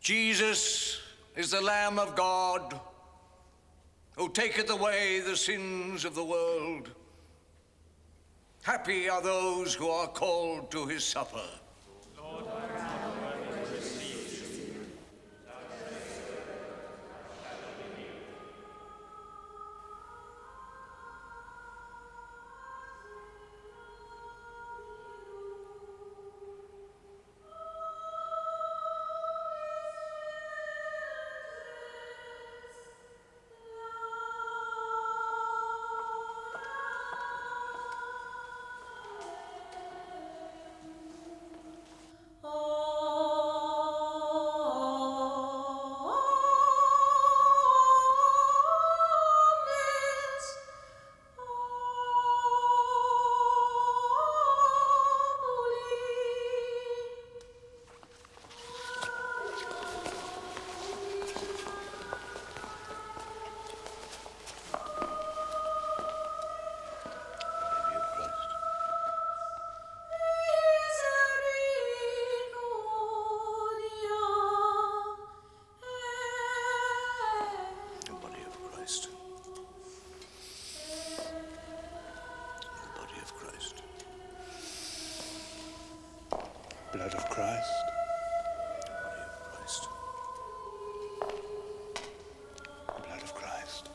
Jesus is the Lamb of God, who taketh away the sins of the world. Happy are those who are called to his supper. Lord, I am worthy to receive you. Blood of Christ. Blood of Christ.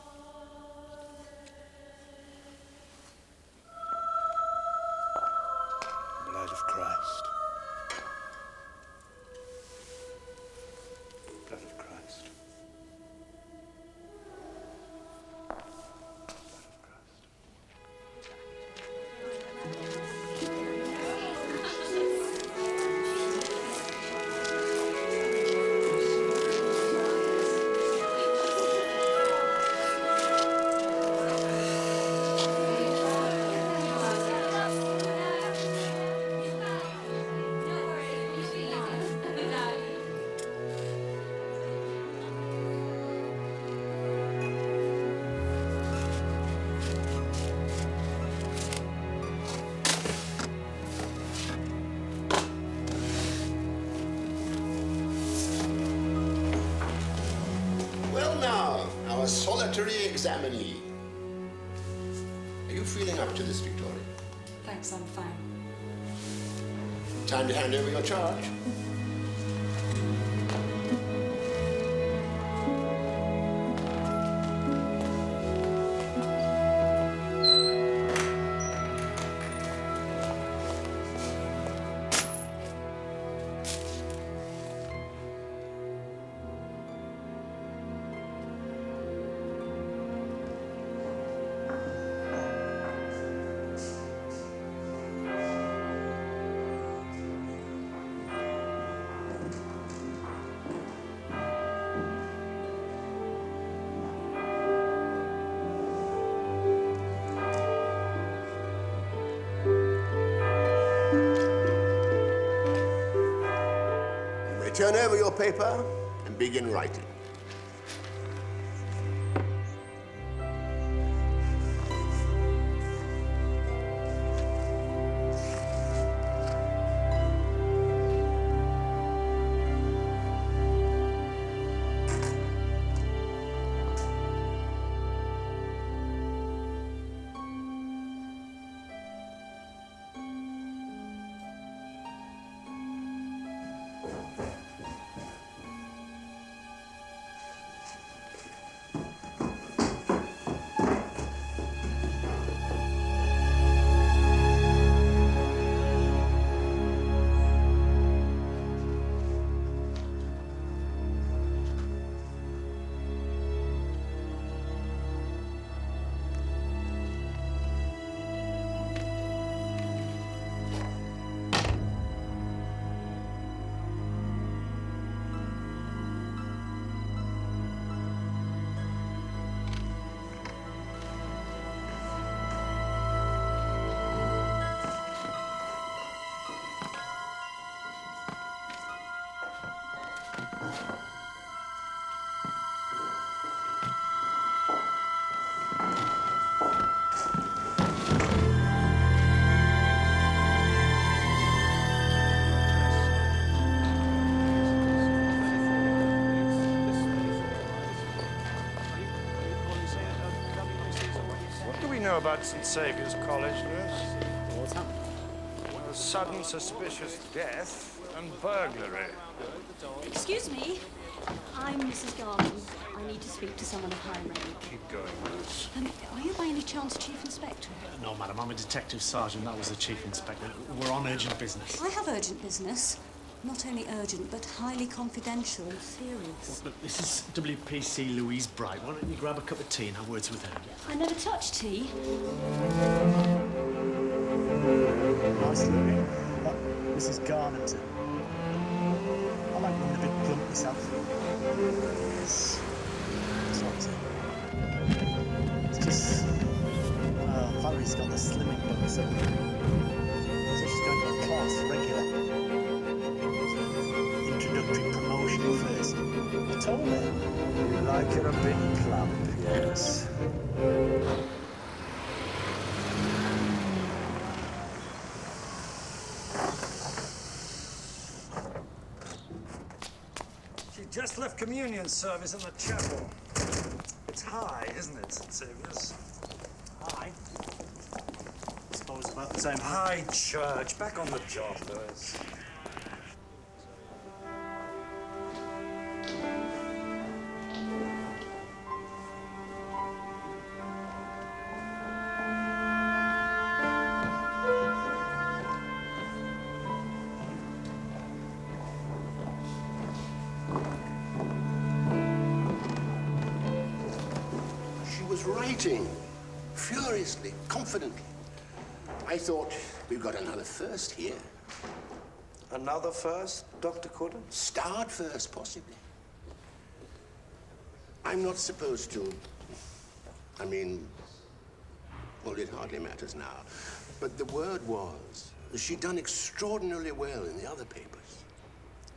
Blood of Christ. Blood of Christ. Solitary examinee. Are you feeling up to this, Victoria? Thanks, I'm fine. Time to hand over your charge. Turn over your paper and begin writing. do we know about St. Saviour's College, Lewis? What's happened? A sudden suspicious death and burglary. Excuse me. I'm Mrs. Garland. I need to speak to someone of high rank. Keep going, Lewis. Are you by any chance Chief Inspector? No, madam. I'm a detective sergeant. That was the chief inspector. We're on urgent business. I have urgent business. Not only urgent, but highly confidential and serious. Look, this is WPC Louise Bright. Why don't you grab a cup of tea and have words with her? I never touch tea. Nice looking. Mrs. Garnington. I like being a bit plump myself. It's just... Valerie's got the slimming bug, so she's going to a class regular. Introductory promotion first. You told her. You like it a bit plump, yes. She just left communion service in the chapel. It's high, isn't it, St. Saviour's? Hi. I suppose about the same High church. Back on the job, Lewis. Writing furiously, confidently. I thought we've got another first here. Another first, Dr. Cullen? Starred first, possibly. I'm not supposed to. I mean, well, it hardly matters now. But the word was, she'd done extraordinarily well in the other papers.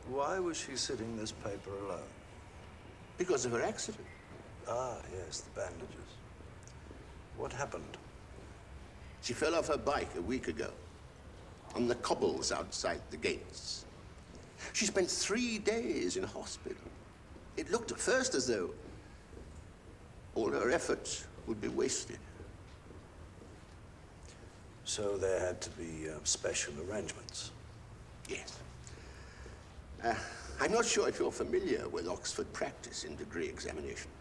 Why was she sitting this paper alone? Because of her accident. Ah, yes, the bandages. What happened? She fell off her bike a week ago, on the cobbles outside the gates. She spent 3 days in hospital. It looked at first as though all her efforts would be wasted. So there had to be special arrangements? Yes. I'm not sure if you're familiar with Oxford practice in degree examinations.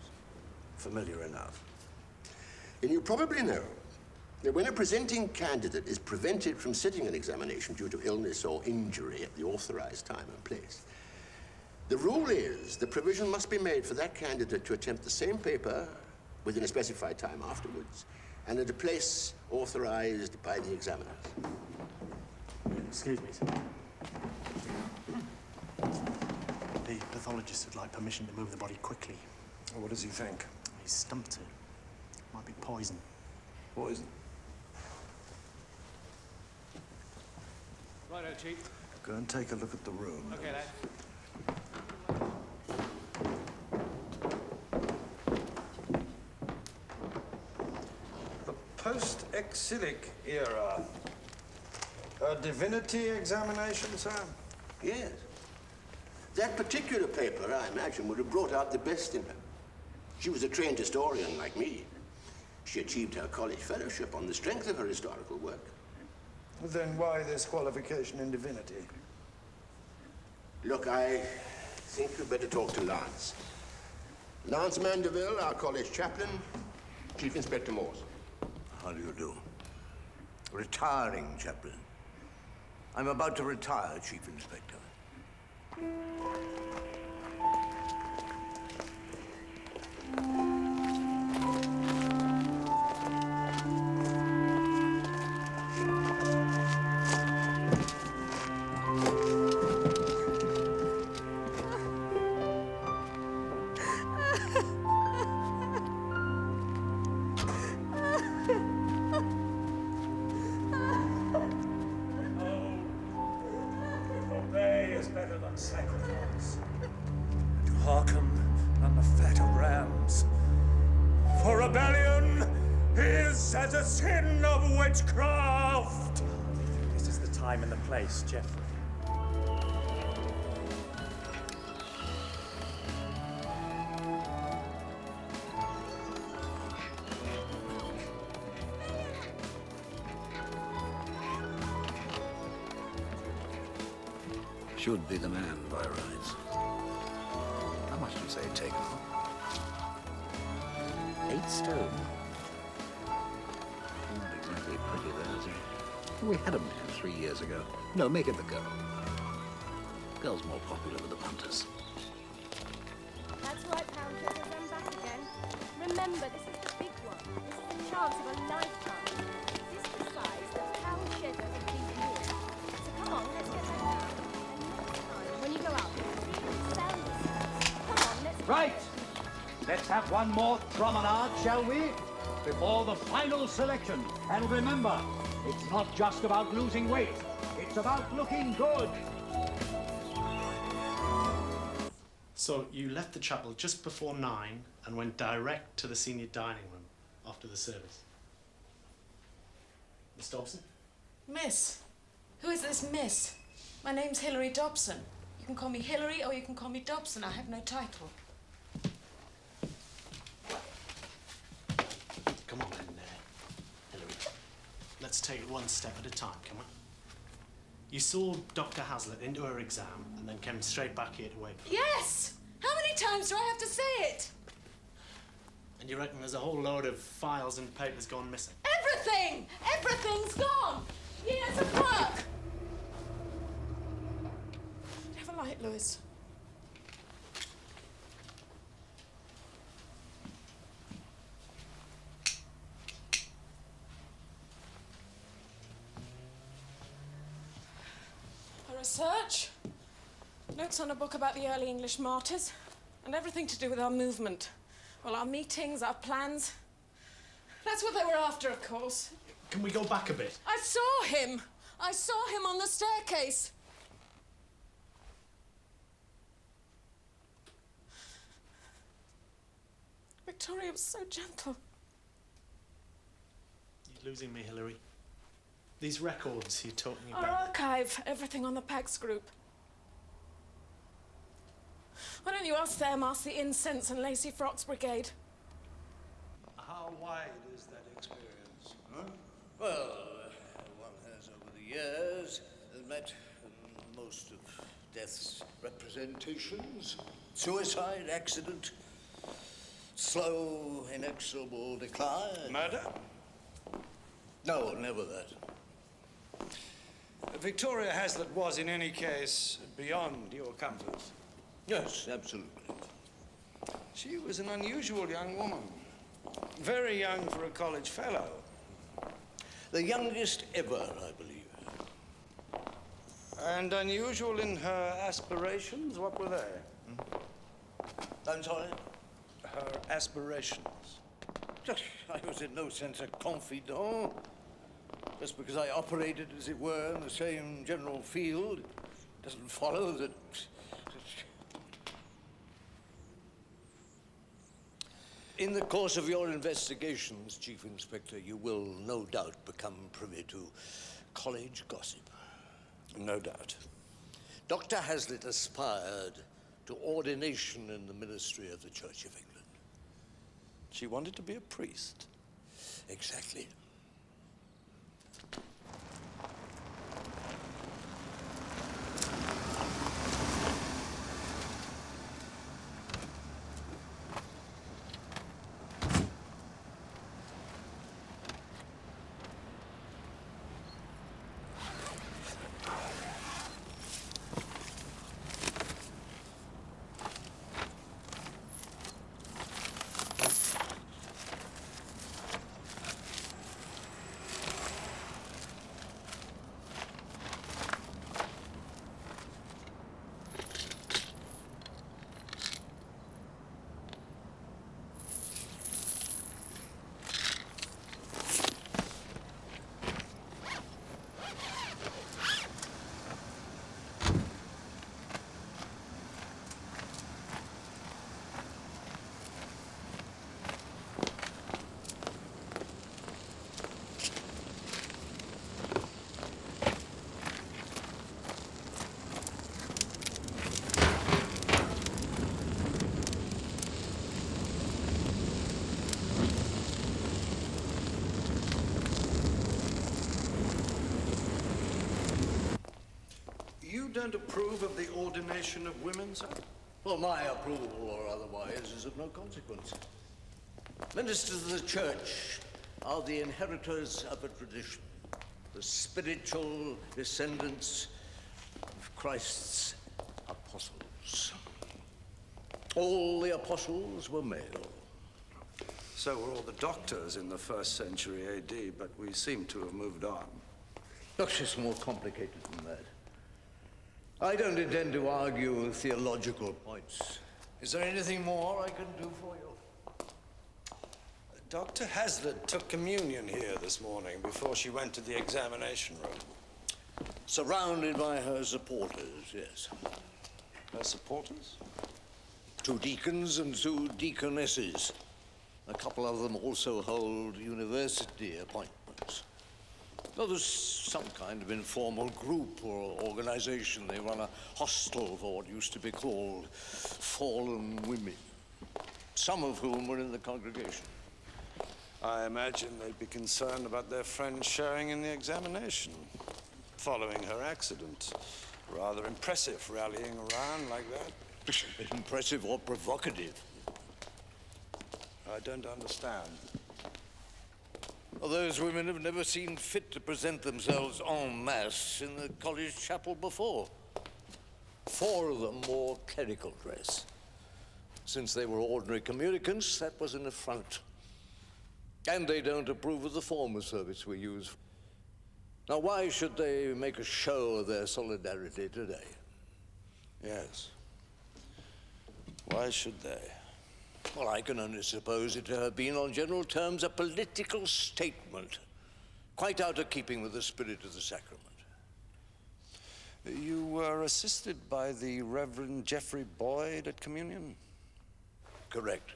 Familiar enough. And you probably know that when a presenting candidate is prevented from sitting an examination due to illness or injury at the authorized time and place, the rule is the provision must be made for that candidate to attempt the same paper within a specified time afterwards and at a place authorized by the examiners. Excuse me, sir. The pathologist would like permission to move the body quickly. What does he think? He's stumped it. Might be poison. Poison? Righto, Chief. Go and take a look at the room. Okay, lad. The post-exilic era. A divinity examination, sir? Yes. That particular paper, I imagine, would have brought out the best in her. She was a trained historian like me. She achieved her college fellowship on the strength of her historical work. Then why this qualification in divinity? Look, I think you'd better talk to Lance. Lance Mandeville, our college chaplain, Chief Inspector Morse. How do you do? Retiring chaplain. I'm about to retire, Chief Inspector. Obey is better than sacrifice. To hearken than the fat of rams. For rebellion is as a sin of witchcraft. This is the time and the place, Geoffrey. Should be the man by rights. How much do you say it taken? 8 stone. Not exactly pretty, though, is he? We had a man 3 years ago. No, make it the girl. Girl's more popular with the punters. That's right, Countess. I'm back again. Remember, this is the big one. This is the chance of a lifetime. This is the size that cow shedders have been doing. So come on, let's get back now. And next time, when you go out, really sell yourselves. Come on, let's... Right! Let's have one more promenade, shall we? Before the final selection. And remember, it's not just about losing weight. It's about looking good. So you left the chapel just before 9 and went direct to the senior dining room after the service. Miss Dobson? Miss? Who is this Miss? My name's Hilary Dobson. You can call me Hilary or you can call me Dobson. I have no title. Come on then, Hilary. Let's take it one step at a time, come on. You saw Dr. Hazlitt into her exam and then came straight back here to wait for her. Yes! How many times do I have to say it? And you reckon there's a whole load of files and papers gone missing? Everything! Everything's gone! Years of work! Have a light, Lewis. A research, notes on a book about the early English martyrs, and everything to do with our movement. Well, our meetings, our plans. That's what they were after, of course. Can we go back a bit? I saw him. I saw him on the staircase. Victoria was so gentle. You're losing me, Hilary. These records you're talking Our about. archive, everything on the Pax group. Why don't you ask them, ask the Incense and Lacy Frocks Brigade? How wide is that experience? Huh? Well, one has over the years met most of death's representations. Suicide, accident, slow, inexorable decline. Murder? No, never that. Victoria Hazlitt was, in any case, beyond your comfort. Yes, absolutely. She was an unusual young woman. Very young for a college fellow. The youngest ever, I believe. And unusual in her aspirations? What were they? I'm sorry? Her aspirations. I was in no sense a confidant. Just because I operated, as it were, in the same general field, doesn't follow that... In the course of your investigations, Chief Inspector, you will no doubt become privy to college gossip. No doubt. Dr. Hazlitt aspired to ordination in the ministry of the Church of England. She wanted to be a priest. Exactly. don't approve of the ordination of women, sir? Well, my approval or otherwise is of no consequence. Ministers of the Church are the inheritors of a tradition, the spiritual descendants of Christ's apostles. All the apostles were male. So were all the doctors in the 1st century AD, but we seem to have moved on. Look, it's more complicated than that. I don't intend to argue theological points. Is there anything more I can do for you? Dr. Hazlitt took communion here this morning before she went to the examination room. Surrounded by her supporters, yes. Her supporters? 2 deacons and 2 deaconesses. A couple of them also hold university appointments. Well, there's some kind of informal group or organization. They run a hostel for what used to be called fallen women, some of whom were in the congregation. I imagine they'd be concerned about their friend sharing in the examination, following her accident. Rather impressive, rallying around like that. Impressive or provocative? I don't understand. Well, those women have never seen fit to present themselves en masse in the college chapel before. 4 of them wore clerical dress. Since they were ordinary communicants, that was an affront. And they don't approve of the form of service we use. Now, why should they make a show of their solidarity today? Yes. Why should they? Well, I can only suppose it to have been, on general terms, a political statement, quite out of keeping with the spirit of the sacrament. You were assisted by the Reverend Geoffrey Boyd at communion? Correct.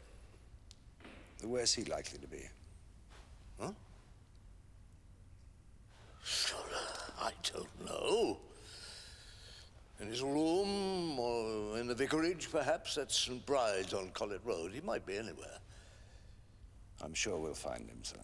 Where's he likely to be? Huh? I don't know. In his room, or in the vicarage, perhaps, at St. Bride's on Collet Road. He might be anywhere. I'm sure we'll find him, sir.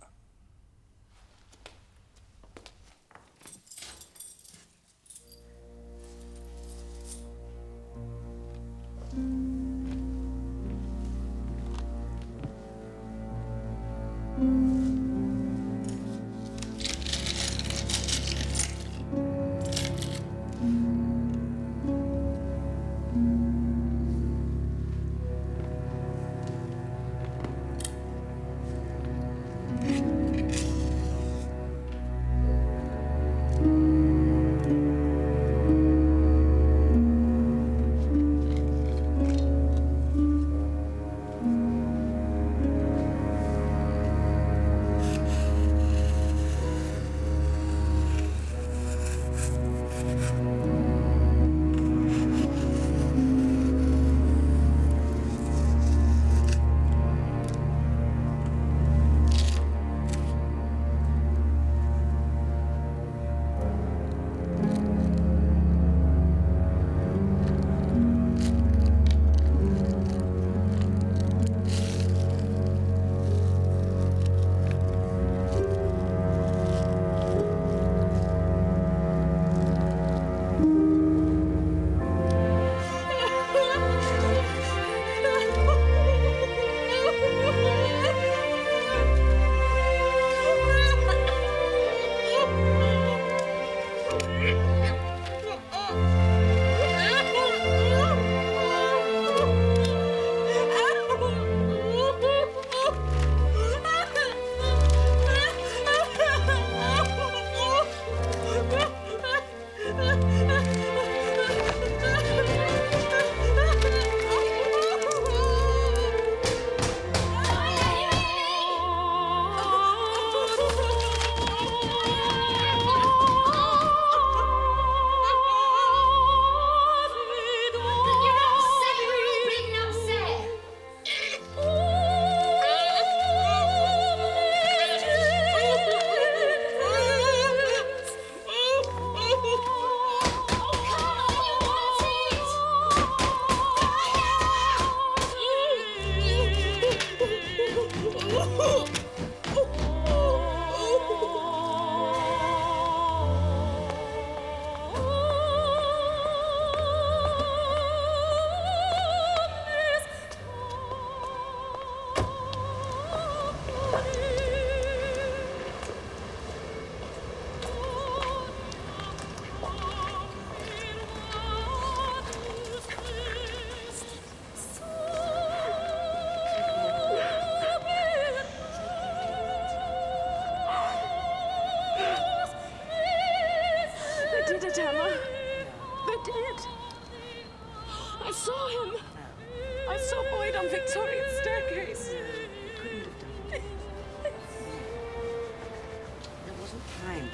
Fine.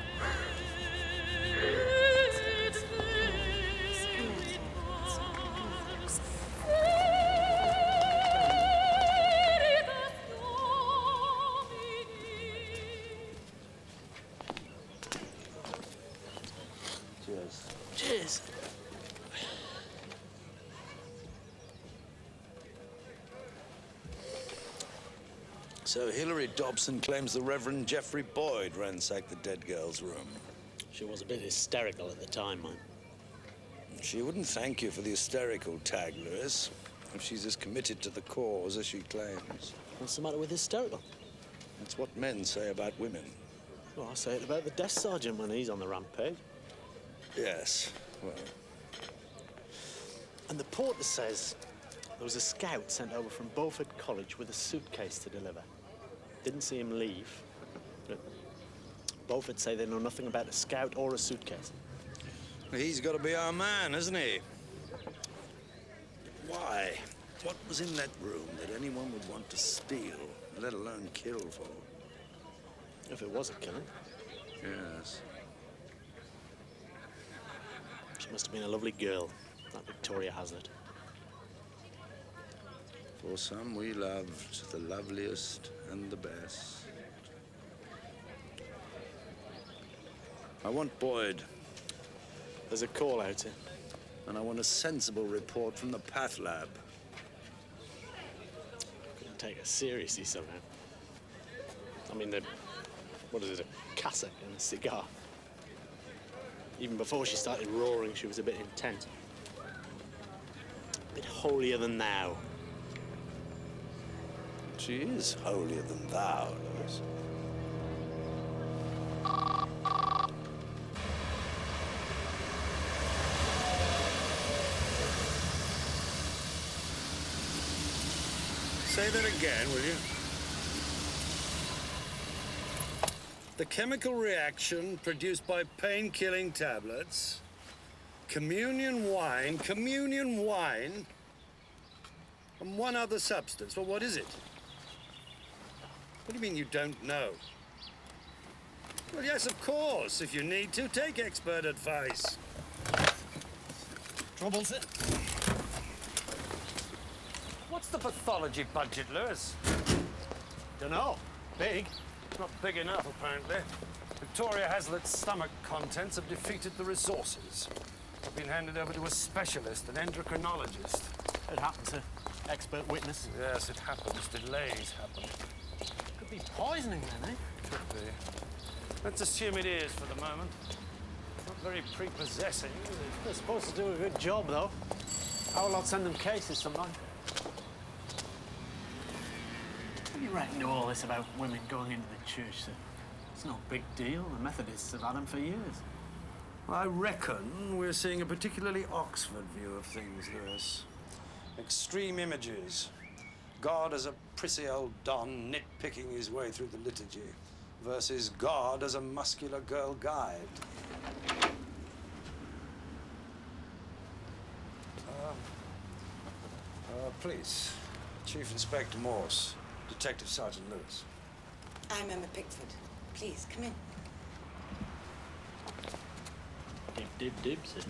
Cheers. Cheers. So Hilary Dobson claims the Reverend Geoffrey Boyd ransacked the dead girl's room. She was a bit hysterical at the time, man. She wouldn't thank you for the hysterical tag, Lewis, if she's as committed to the cause as she claims. What's the matter with hysterical? That's what men say about women. Well, I say it about the desk sergeant when he's on the rampage. Yes, well... And the porter says there was a scout sent over from Beaufort College with a suitcase to deliver. Didn't see him leave, but Beaufort say they know nothing about a scout or a suitcase. He's got to be our man, hasn't he? Why? What was in that room that anyone would want to steal, let alone kill for? If it was a killing. Yes. She must have been a lovely girl, that Victoria Hazlitt. For some we loved the loveliest and the best. I want Boyd. There's a call out here. And I want a sensible report from the path lab. Couldn't take her seriously somehow. I mean, what is it, a cassock and a cigar? Even before she started roaring, she was a bit intense. A bit holier than thou. She is holier than thou, Lewis. Say that again, will you? The chemical reaction produced by pain-killing tablets, communion wine, and one other substance. Well, what is it? What do you mean you don't know? Well, yes, of course. If you need to, take expert advice. Troubles it? What's the pathology budget, Lewis? Dunno. Big. Not big enough, apparently. Victoria Hazlitt's stomach contents have defeated the resources. I've been handed over to a specialist, an endocrinologist. It happens, sir. Expert witness. Yes, it happens. Delays happen. Could be poisoning then, eh? Could be. Let's assume it is for the moment. Not very prepossessing, is it? They're supposed to do a good job, though. How will I send them cases sometime? What do you reckon to all this about women going into the church, sir? It's no big deal. The Methodists have had them for years. I reckon we're seeing a particularly Oxford view of things, Lewis. Extreme images. God as a prissy old don nitpicking his way through the liturgy versus God as a muscular girl guide. Please, Chief Inspector Morse, Detective Sergeant Lewis. I'm Emma Pickford. Please, come in. Dib, sir.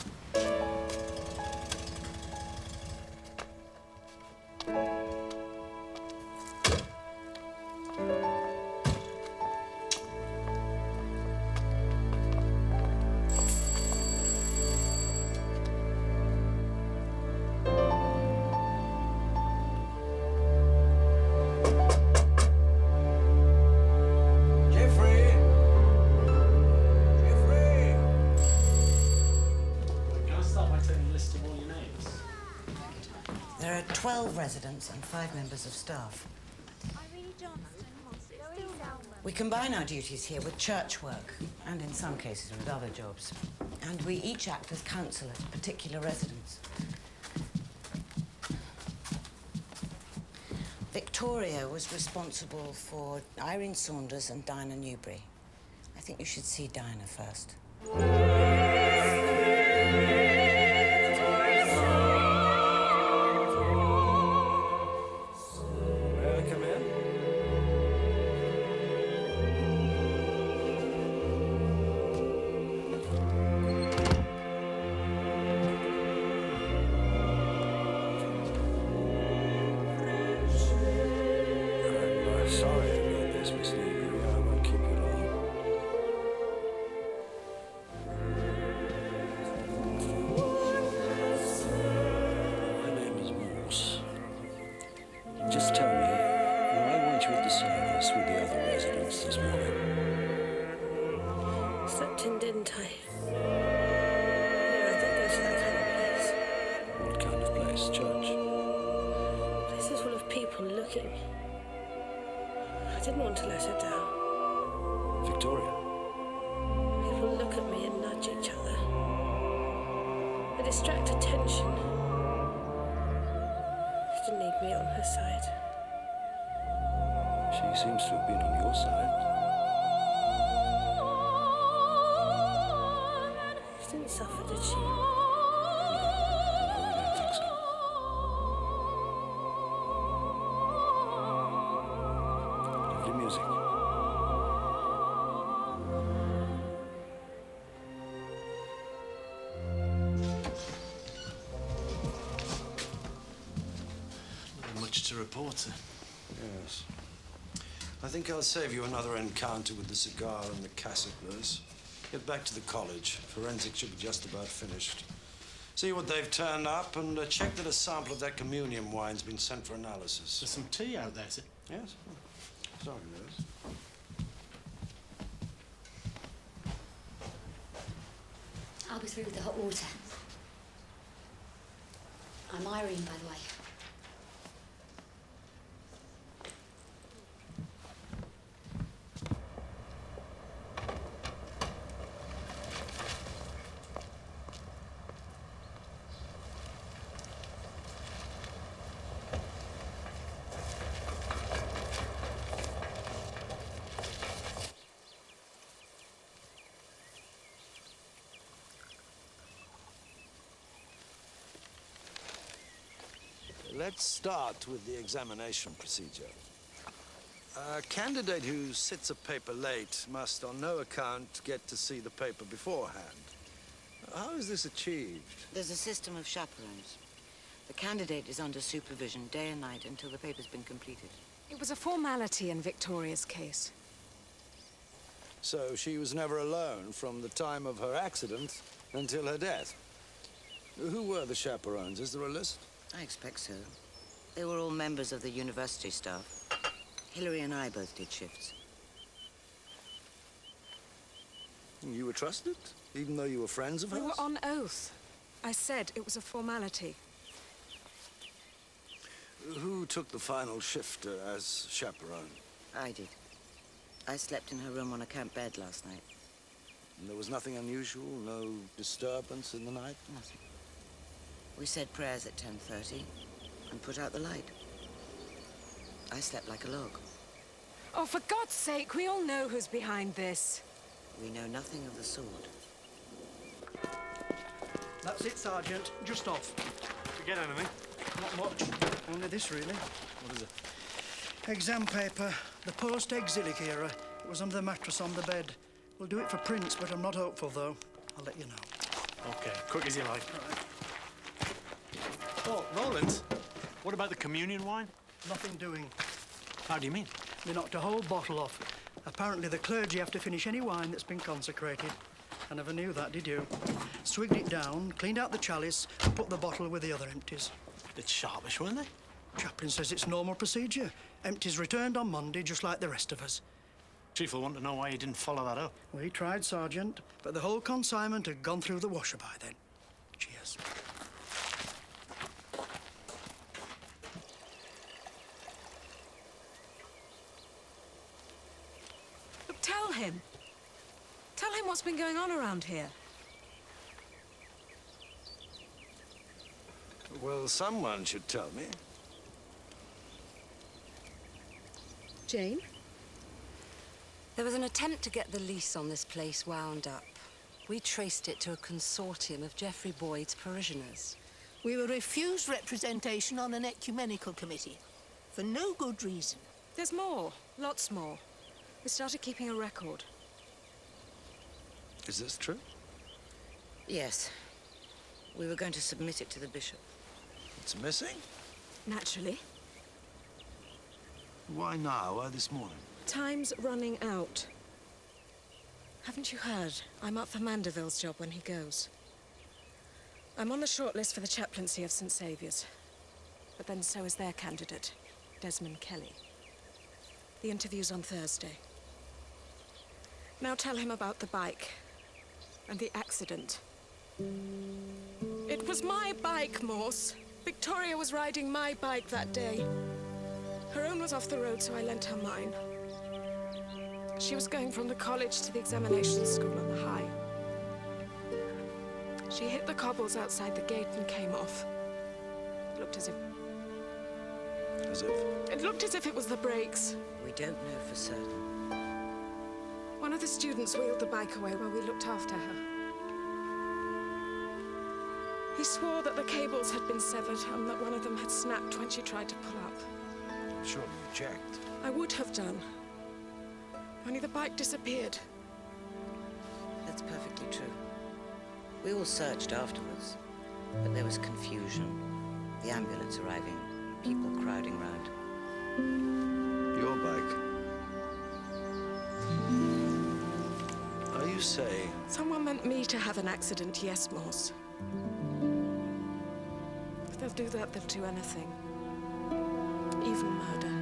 There are 12 residents and 5 members of staff. We combine our duties here with church work, and in some cases with other jobs. And we each act as counsel at particular residents. Victoria was responsible for Irene Saunders and Dinah Newbury. I think you should see Dinah first. slept in, didn't I? Yeah, I did go to that kind of place. What kind of place? Church? Places full of people looking. I didn't want to let her down. Victoria? People look at me and nudge each other. They distract attention. She didn't need me on her side. She seems to have been on your side. She didn't suffer, did she? No, I don't think so. Lovely music. Not much to report, sir. Yes. I think I'll save you another encounter with the cigar and the cassock, Lewis. Get back to the college. Forensics should be just about finished. See what they've turned up and check that a sample of that communion wine's been sent for analysis. There's some tea out there, sir. Yes? Sorry, Lewis. I'll be through with the hot water. I'm Irene, by the way. Let's start with the examination procedure. A candidate who sits a paper late must on no account get to see the paper beforehand. How is this achieved? There's a system of chaperones. The candidate is under supervision day and night until the paper's been completed. It was a formality in Victoria's case. So she was never alone from the time of her accident until her death. Who were the chaperones? Is there a list? I expect so. They were all members of the university staff. Hilary and I both did shifts. You were trusted, even though you were friends of hers? We were on oath. I said it was a formality. Who took the final shift as chaperone? I did. I slept in her room on a camp bed last night. And there was nothing unusual, no disturbance in the night? Nothing. We said prayers at 10:30 and put out the light. I slept like a log. Oh, for God's sake, we all know who's behind this. We know nothing of the sort. That's it, Sergeant. Just off. Did you get anything? Not much. Only this, really. What is it? Exam paper. The post-exilic era. It was under the mattress on the bed. We'll do it for prints, but I'm not hopeful, though. I'll let you know. Okay, quick as you like. All right. Oh, Roland, what about the communion wine? Nothing doing. How do you mean? They knocked a whole bottle off. Apparently the clergy have to finish any wine that's been consecrated. I never knew that, did you? Swigged it down, cleaned out the chalice, and put the bottle with the other empties. Bit sharpish, weren't they? Chaplain says it's normal procedure. Empties returned on Monday, just like the rest of us. Chief will want to know why you didn't follow that up. We tried, Sergeant, but the whole consignment had gone through the washer by then. Cheers. Look, tell him. Tell him what's been going on around here. Well, someone should tell me. Jane? There was an attempt to get the lease on this place wound up. We traced it to a consortium of Geoffrey Boyd's parishioners. We were refused representation on an ecumenical committee, for no good reason. There's more, lots more. We started keeping a record. Is this true? Yes. We were going to submit it to the bishop. It's missing? Naturally. Why now? Why this morning? Time's running out. Haven't you heard? I'm up for Mandeville's job when he goes. I'm on the shortlist for the chaplaincy of St. Saviour's. But then so is their candidate, Desmond Kelly. The interview's on Thursday. Now tell him about the bike and the accident. It was my bike, Morse. Victoria was riding my bike that day. Her own was off the road, so I lent her mine. She was going from the college to the examination school on the high. She hit the cobbles outside the gate and came off. It looked as if... As if? It looked as if it was the brakes. We don't know for certain. One of the students wheeled the bike away while we looked after her. He swore that the cables had been severed and that one of them had snapped when she tried to pull up. Surely you checked. I would have done. Only the bike disappeared. That's perfectly true. We all searched afterwards, but there was confusion. The ambulance arriving, people crowding round. Your bike. Are you saying? Someone meant me to have an accident, yes, Morse. If they'll do that, they'll do anything. Even murder.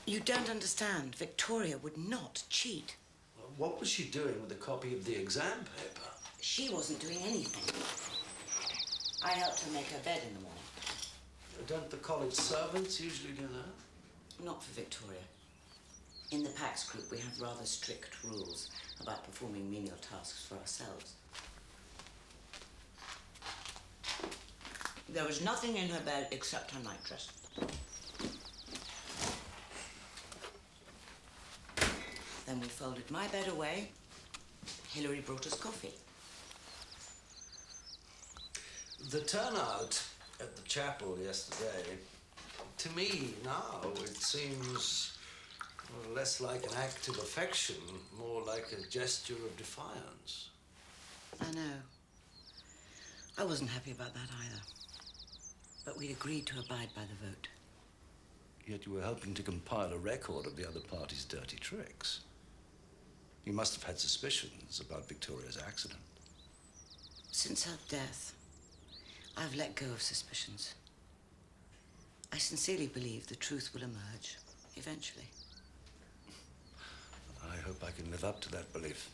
You don't understand. Victoria would not cheat. Well, what was she doing with a copy of the exam paper? She wasn't doing anything. I helped her make her bed in the morning. Don't the college servants usually do that? Not for Victoria. In the PAX group, we have rather strict rules about performing menial tasks for ourselves. There was nothing in her bed except her nightdress. Then we folded my bed away. Hilary brought us coffee. The turnout at the chapel yesterday, to me now, it seems less like an act of affection, more like a gesture of defiance. I know. I wasn't happy about that either. But we'd agreed to abide by the vote. Yet you were helping to compile a record of the other party's dirty tricks. You must have had suspicions about Victoria's accident. Since her death, I've let go of suspicions. I sincerely believe the truth will emerge eventually. I hope I can live up to that belief.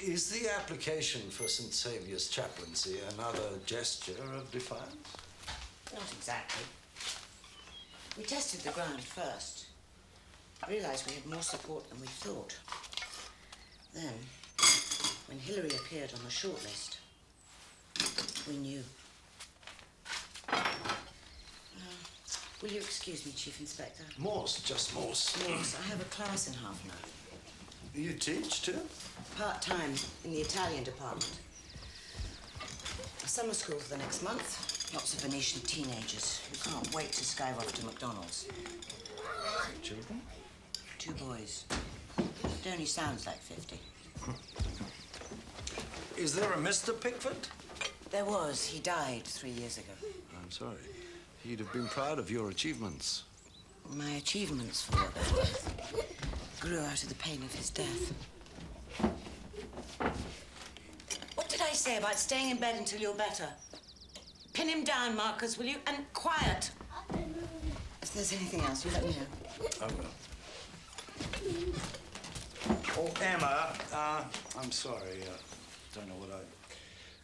Is the application for St. Saviour's chaplaincy another gesture of defiance? Not exactly. We tested the ground first. Realized we had more support than we thought. Then, when Hilary appeared on the shortlist, we knew. Will you excuse me, Chief Inspector? Morse, just Morse. Morse, I have a class in half an hour. You teach too? Part-time in the Italian department. A summer school for the next month. Lots of Venetian teenagers who can't wait to skive off to McDonald's. Children? 2 boys. It only sounds like 50. Is there a Mr. Pickford? There was. He died 3 years ago. I'm sorry. He'd have been proud of your achievements. My achievements, for what they're worth, grew out of the pain of his death. What did I say about staying in bed until you're better? Pin him down, Marcus, will you? And quiet. If there's anything else, you let me know. I will. Oh, Emma, I'm sorry. Don't know what I...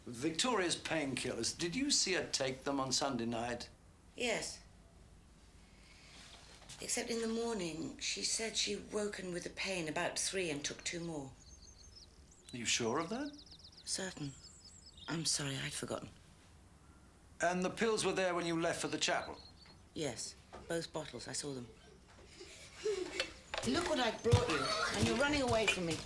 Victoria's painkillers, did you see her take them on Sunday night? Yes. Except in the morning, she said she'd woken with a pain about 3 and took 2 more. Are you sure of that? Certain. I'm sorry, I'd forgotten. And the pills were there when you left for the chapel? Yes, both bottles. I saw them. Look what I've brought you, and you're running away from me.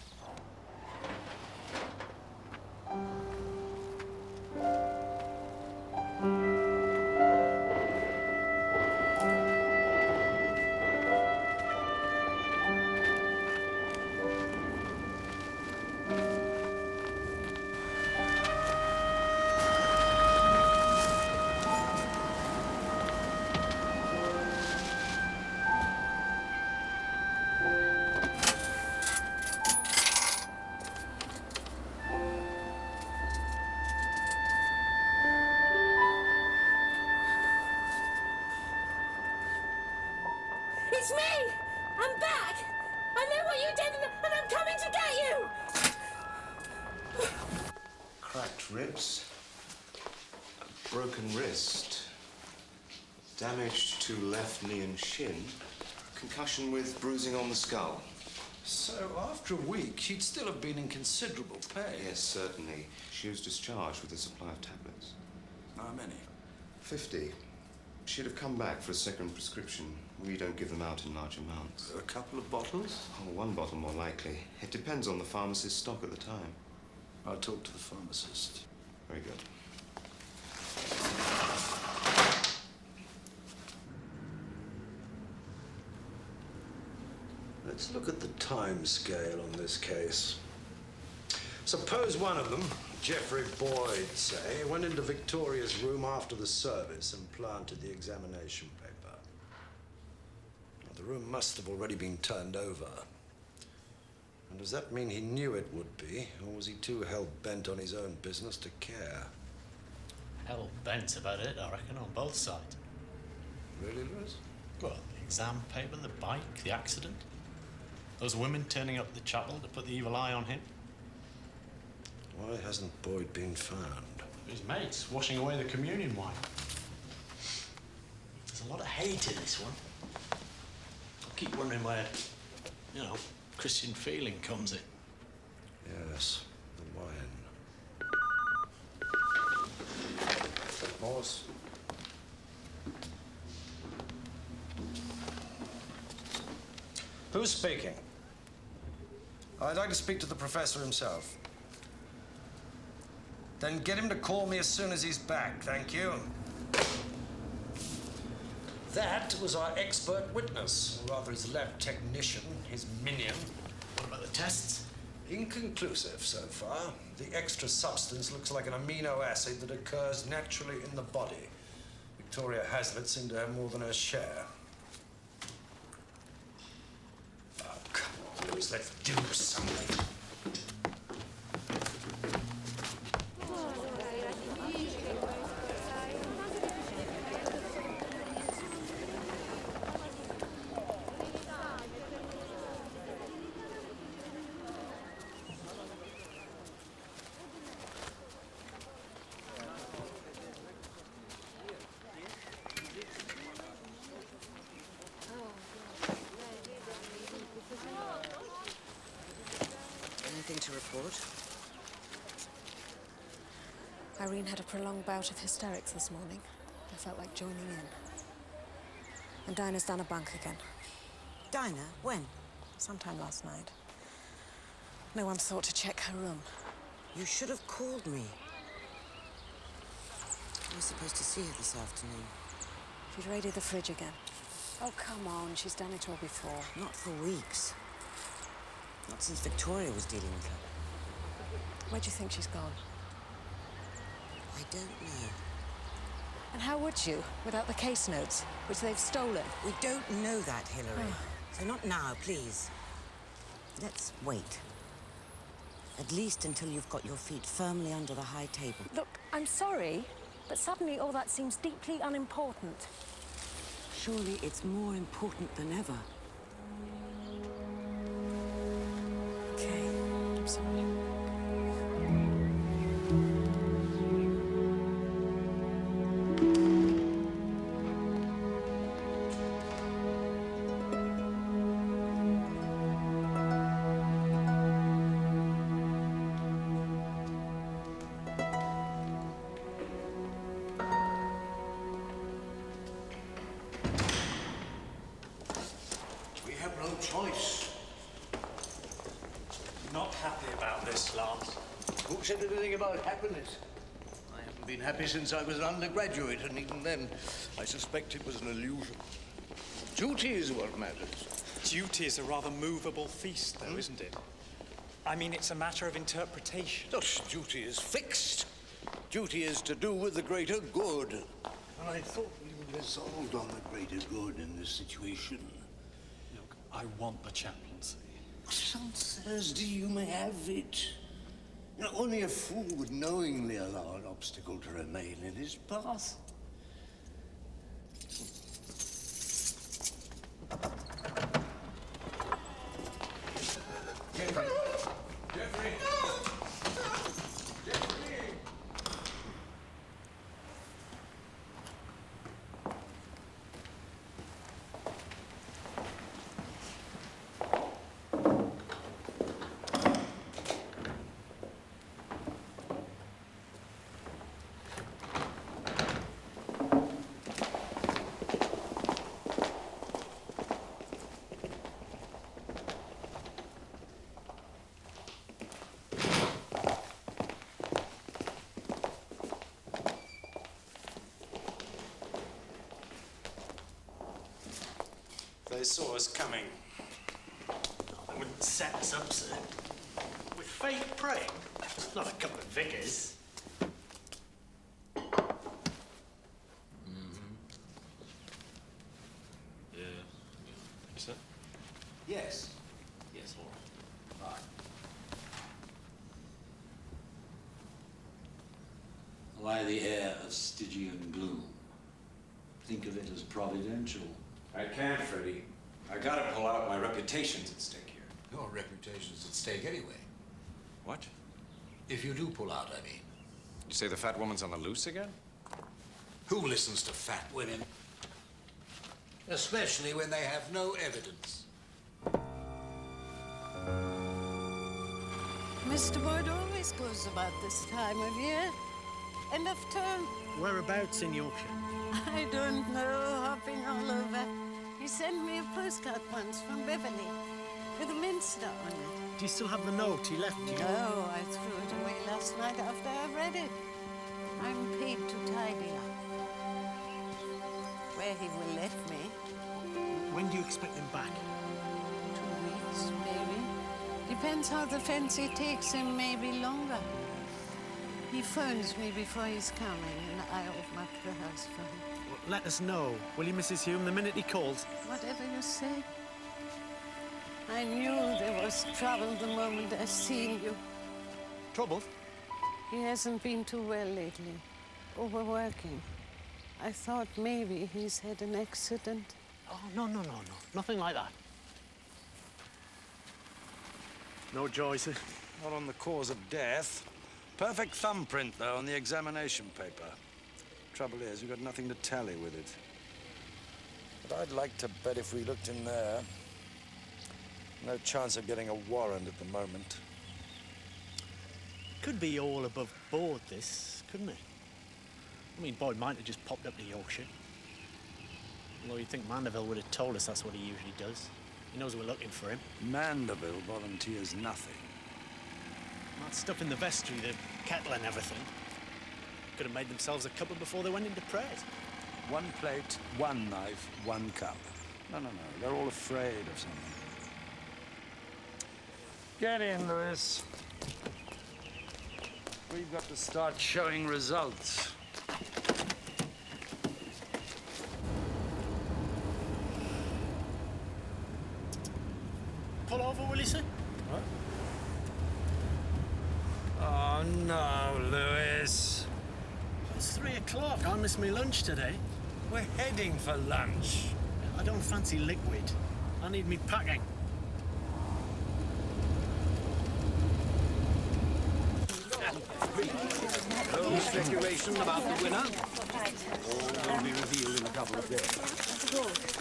It's me! I'm back! I know what you did, and I'm coming to get you! Cracked ribs, a broken wrist, damage to left knee and shin, concussion with bruising on the skull. So, after a week, she'd still have been in considerable pain. Yes, certainly. She was discharged with a supply of tablets. How many? 50. She'd have come back for a second prescription. We don't give them out in large amounts. A couple of bottles? Oh, one bottle more likely. It depends on the pharmacist's stock at the time. I'll talk to the pharmacist. Very good. Let's look at the time scale on this case. Suppose one of them, Geoffrey Boyd, say, went into Victoria's room after the service and planted the examination paper. Now, the room must have already been turned over. And does that mean he knew it would be, or was he too hell-bent on his own business to care? Hell-bent about it, I reckon, on both sides. Really, Lewis? Well, the exam paper, the bike, the accident. Those women turning up at the chapel to put the evil eye on him. Why hasn't Boyd been found? His mates washing away the communion wine. There's a lot of hate in this one. I keep wondering where, you know, Christian feeling comes in. Yes, the wine. Morse. Who's speaking? I'd like to speak to the professor himself. Then get him to call me as soon as he's back, thank you. That was our expert witness, or rather his lab technician, his minion. What about the tests? Inconclusive so far. The extra substance looks like an amino acid that occurs naturally in the body. Victoria Hazlitt seemed to have more than her share. Oh, come on, Lewis, let's do something. To report. Irene had a prolonged bout of hysterics this morning. I felt like joining in. And Dinah's done a bunk again. Dinah? When? Sometime last night. No one thought to check her room. You should have called me. I was supposed to see her this afternoon. She's raided the fridge again. Oh, come on. She's done it all before. Not for weeks. Not since Victoria was dealing with her. Where do you think she's gone? I don't know. And how would you, without the case notes, which they've stolen? We don't know that, Hilary. So not now, please. Let's wait. At least until you've got your feet firmly under the high table. Look, I'm sorry, but suddenly all that seems deeply unimportant. Surely it's more important than ever. Okay, I'm sorry. We have no choice. Not happy about this, Lance. Who said anything about happiness? I haven't been happy since I was an undergraduate, and even then, I suspect it was an illusion. Duty is what matters. Duty is a rather movable feast, though, isn't it? I mean, it's a matter of interpretation. Thus, duty is fixed. Duty is to do with the greater good. And I thought we were resolved on the greater good in this situation. Look, I want the chaplaincy. Some Thursday you may have it. You know, only a fool would knowingly allow an obstacle to remain in his path. Jeffrey! Jeffrey! They saw us coming. They wouldn't set us up, sir. With fake prey? Not a couple of vicars. Yeah. Think so? Yes. Yes, all right. Fine. Why the air of Stygian gloom? Think of it as providential. I can't, Freddie. I gotta pull out. My reputation's at stake here. Your reputation's at stake anyway. What? If you do pull out, I mean. You say the fat woman's on the loose again? Who listens to fat women? Especially when they have no evidence. Mr. Boyd always goes about this time of year. End of term. Whereabouts in Yorkshire? I don't know, hopping all over. He sent me a postcard once from Beverley with a Minster on it. Do you still have the note he left you? No, I threw it away last night after I read it. I'm paid to tidy up. Where he will let me. When do you expect him back? 2 weeks, maybe. Depends how the fancy takes him, maybe longer. He phones me before he's coming, and I'll map the house for him. Well, let us know, will you, Mrs. Hume, the minute he calls? Whatever you say. I knew there was trouble the moment I seen you. Trouble? He hasn't been too well lately. Overworking. I thought maybe he's had an accident. Oh, no. Nothing like that. No joy, sir? Not on the cause of death. Perfect thumbprint, though, on the examination paper. Trouble is, we've got nothing to tally with it. But I'd like to bet if we looked in there, no chance of getting a warrant at the moment. Could be all above board, this, couldn't it? I mean, Boyd might have just popped up to Yorkshire. Although you'd think Mandeville would have told us that's what he usually does. He knows we're looking for him. Mandeville volunteers nothing. That stuff in the vestry, the kettle and everything. Could have made themselves a cuppa before they went into prayers. One plate, one knife, one cup. No. They're all afraid of something. Get in, Lewis. We've got to start showing results. Pull over, will you, sir? What? Oh, no, Lewis. It's 3 o'clock. I missed my lunch today. We're heading for lunch. I don't fancy liquid. I need me packing. No speculation about the winner. All will be revealed in a couple of days.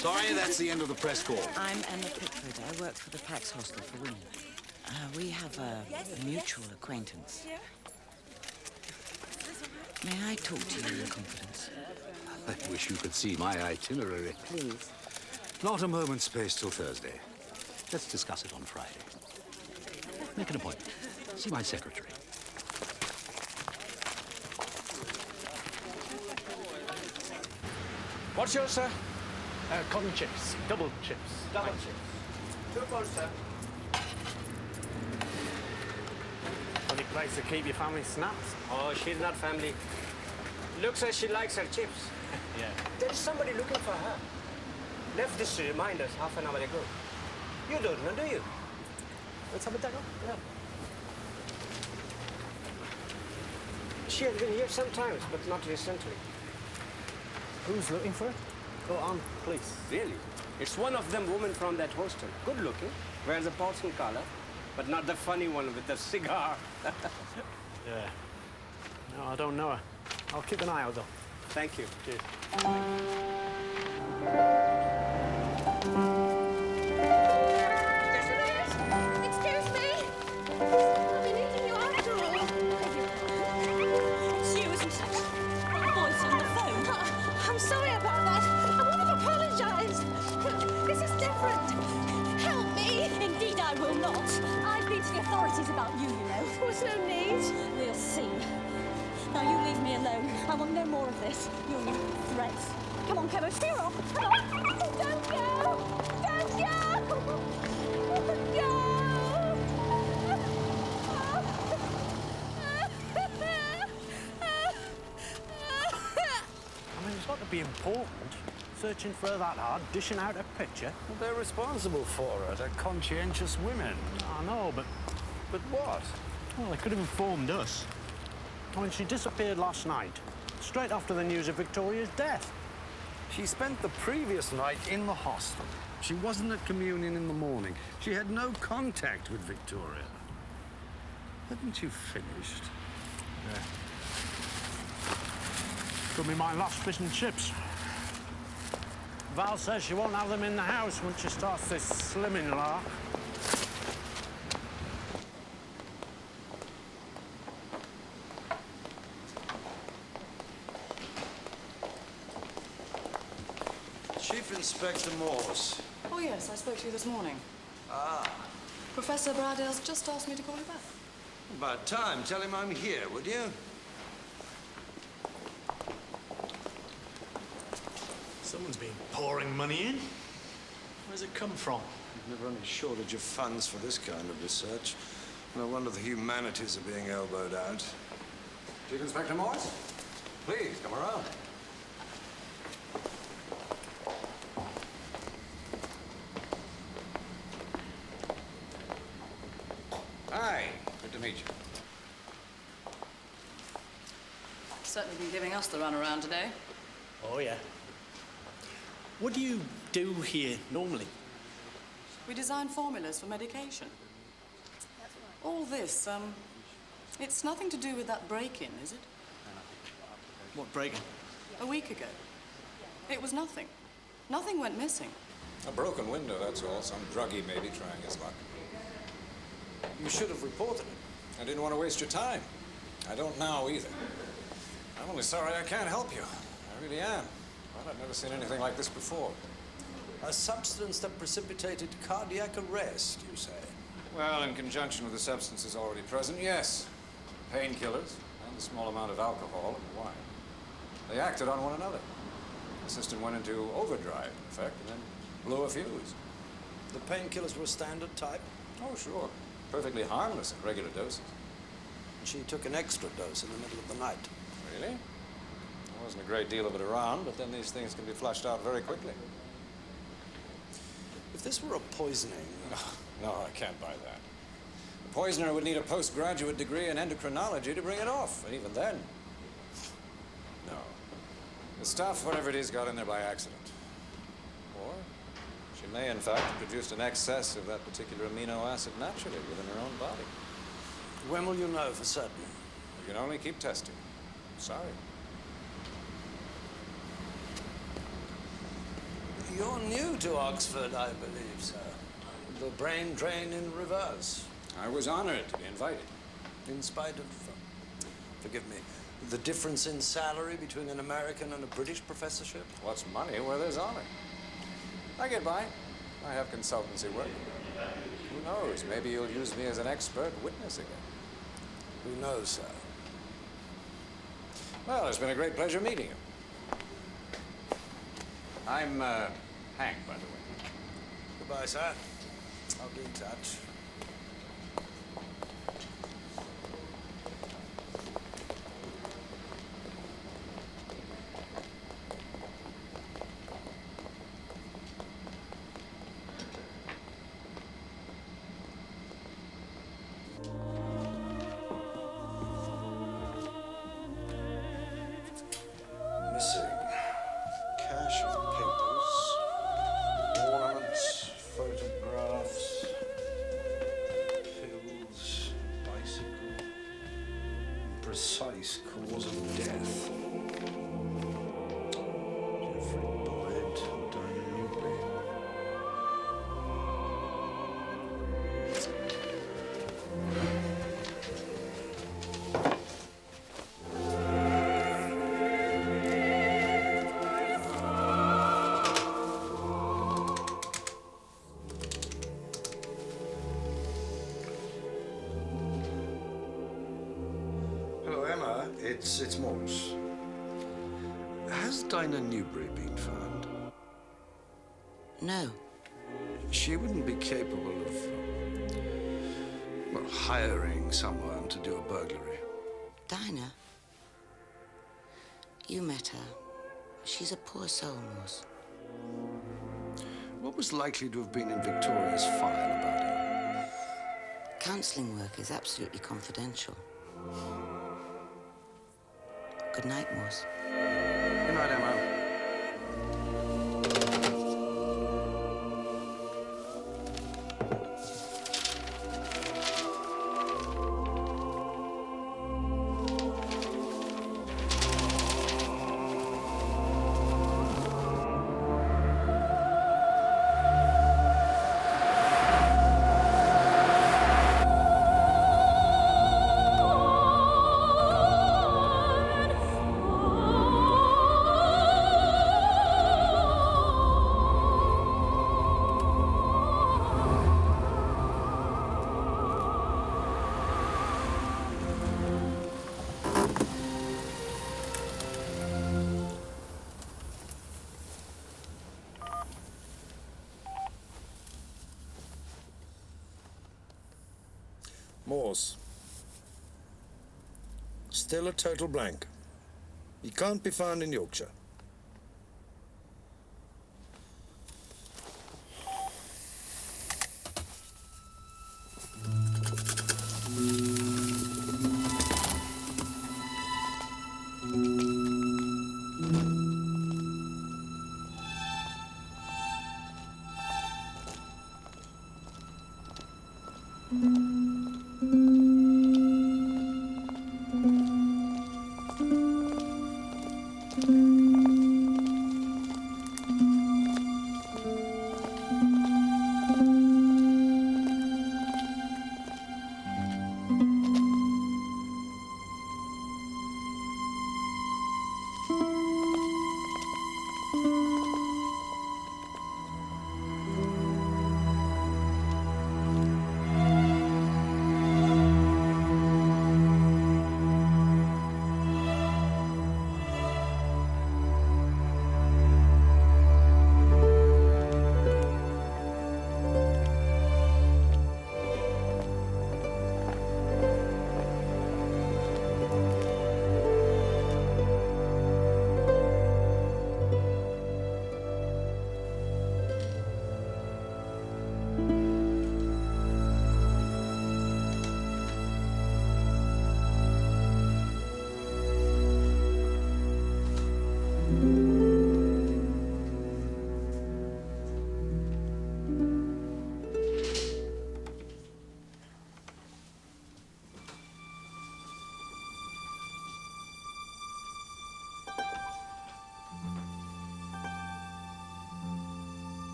Sorry, that's the end of the press call. I'm Emma Pickford. I work for the Pax Hostel for Women. We have a mutual acquaintance. May I talk to you in confidence? I wish you could see my itinerary. Please. Not a moment's space till Thursday. Let's discuss it on Friday. Make an appointment. See my secretary. What's yours, sir? Cotton chips. Double chips. Double chips. 2 for sir. Only place to keep your family snaps. Oh, she's not family. Looks like she likes her chips. Yeah. There's somebody looking for her. Left this to remind us half an hour ago. You don't know, do you? Let's have a dinner. Yeah. She has been here sometimes, but not recently. Who's looking for her? Go on, please. Really? It's one of them women from that hostel. Good looking, wears a Paulson collar, but not the funny one with the cigar. Yeah. No, I don't know her. I'll keep an eye out, though. Thank you. Cheers. Excuse me. I've been eating you after all. It's you, isn't it? Voice on the phone. I'm sorry about that. I would have apologized. This is different. Help me. Indeed, I will not. I've been to the authorities about you, you know. There was no need. We'll see. Now, you leave me alone. I want no more of this. Your threats. Come on, Kevin, steer off. Come on. Don't go. Don't go. Don't go. I mean, it's got to be important. Searching for her that hard, dishing out a picture. Well, they're responsible for her. They're conscientious women. I know, but... But what? Well, they could have informed us. I mean, she disappeared last night, straight after the news of Victoria's death. She spent the previous night in the hostel. She wasn't at communion in the morning. She had no contact with Victoria. Haven't you finished? Yeah. Could be my last fish and chips. Val says she won't have them in the house once she starts this slimming lark. Chief Inspector Morse. Oh, yes, I spoke to you this morning. Ah, Professor Bradale's just asked me to call you back. about time. Tell him I'm here, would you? Someone's been pouring money in. Where's it come from? There's never any shortage of funds for this kind of research. No wonder the humanities are being elbowed out. Chief Inspector Morse, please come around. Hi, good to meet you. Certainly been giving us the runaround today. Oh, yeah. What do you do here normally? We design formulas for medication. All this, it's nothing to do with that break-in, is it? What break-in? A week ago. It was nothing. Nothing went missing. A broken window, that's all. Some druggie maybe trying his luck. You should have reported it. I didn't want to waste your time. I don't now either. I'm only sorry I can't help you. I really am. Well, I've never seen anything like this before. A substance that precipitated cardiac arrest, you say? Well, in conjunction with the substances already present, yes. Painkillers and a small amount of alcohol and wine. They acted on one another. The system went into overdrive, in effect, and then blew a fuse. The painkillers were standard type? Oh, sure. Perfectly harmless in regular doses. She took an extra dose in the middle of the night. Really? There wasn't a great deal of it around, but then these things can be flushed out very quickly. If this were a poisoning... No, I can't buy that. The poisoner would need a postgraduate degree in endocrinology to bring it off, and even then... No. The stuff, whatever it is, got in there by accident. Or she may, in fact, have produced an excess of that particular amino acid naturally within her own body. When will you know for certain? You can only keep testing. Sorry. You're new to Oxford, I believe, sir. The brain drain in reverse. I was honored to be invited. In spite of, forgive me, the difference in salary between an American and a British professorship? What's money where there's honor? I get by. I have consultancy work. Who knows? Maybe you'll use me as an expert witness again. Who knows, sir? Well, it's been a great pleasure meeting you. I'm, Hank, by the way. Goodbye, sir. I'll be in touch. Missing. Cache of paper. Yes, it's Morse. Has Dinah Newbury been found? No. She wouldn't be capable of, well, hiring someone to do a burglary. Dinah? You met her. She's a poor soul, Morse. What was likely to have been in Victoria's file about her? Counselling work is absolutely confidential. Good night, Morse. Good night, Emma. Morse. Still a total blank. He can't be found in Yorkshire.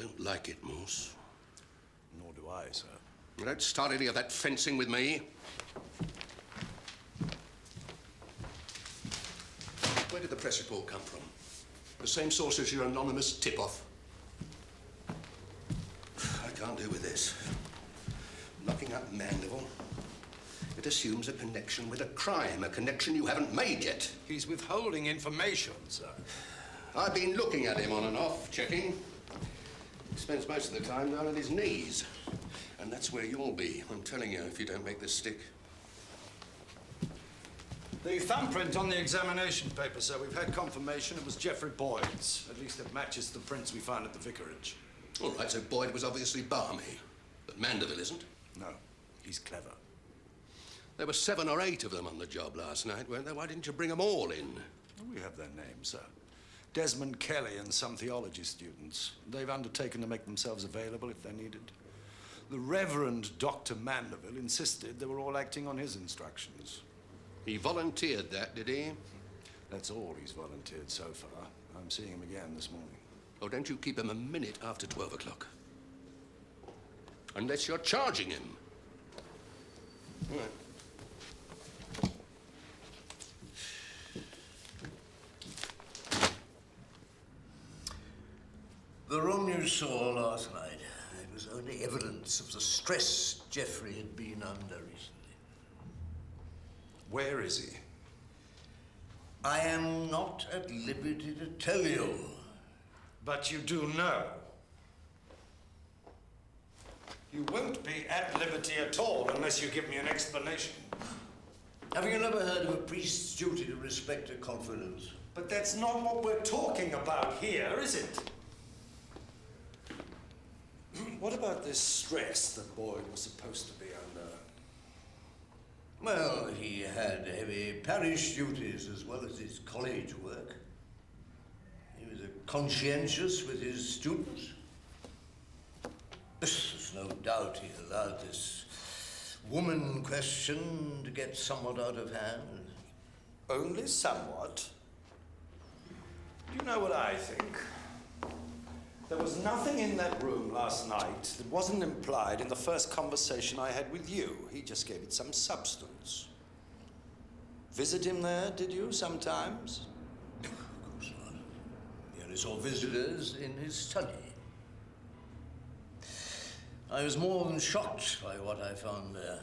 don't like it, Morse. Nor do I, sir. Don't start any of that fencing with me. Where did the press report come from? The same source as your anonymous tip-off. I can't do with this. Locking up Mandeville. It assumes a connection with a crime, a connection you haven't made yet. He's withholding information, sir. I've been looking at him on and off, checking. He spends most of the time down at his knees. And that's where you'll be, I'm telling you, if you don't make this stick. The thumbprint on the examination paper, sir, we've had confirmation it was Geoffrey Boyd's. At least it matches the prints we found at the vicarage. All right, so Boyd was obviously balmy. But Mandeville isn't. No, he's clever. There were 7 or 8 of them on the job last night, weren't there? Why didn't you bring them all in? We have their names, sir. Desmond Kelly and some theology students. They've undertaken to make themselves available if they're needed. The Reverend Dr. Mandeville insisted they were all acting on his instructions. He volunteered that, did he? That's all he's volunteered so far. I'm seeing him again this morning. Oh, don't you keep him a minute after 12 o'clock. Unless you're charging him. All right. The room you saw last night, it was only evidence of the stress Geoffrey had been under recently. Where is he? I am not at liberty to tell you. But you do know. You won't be at liberty at all unless you give me an explanation. Have you never heard of a priest's duty to respect a confidence? But that's not what we're talking about here, is it? What about this stress that Boyd was supposed to be under? Well, he had heavy parish duties as well as his college work. He was conscientious with his students. There's no doubt he allowed this woman question to get somewhat out of hand. Only somewhat? Do you know what I think? There was nothing in that room last night that wasn't implied in the first conversation I had with you. He just gave it some substance. Visit him there, did you, sometimes? Of course not. He only saw visitors in his study. I was more than shocked by what I found there.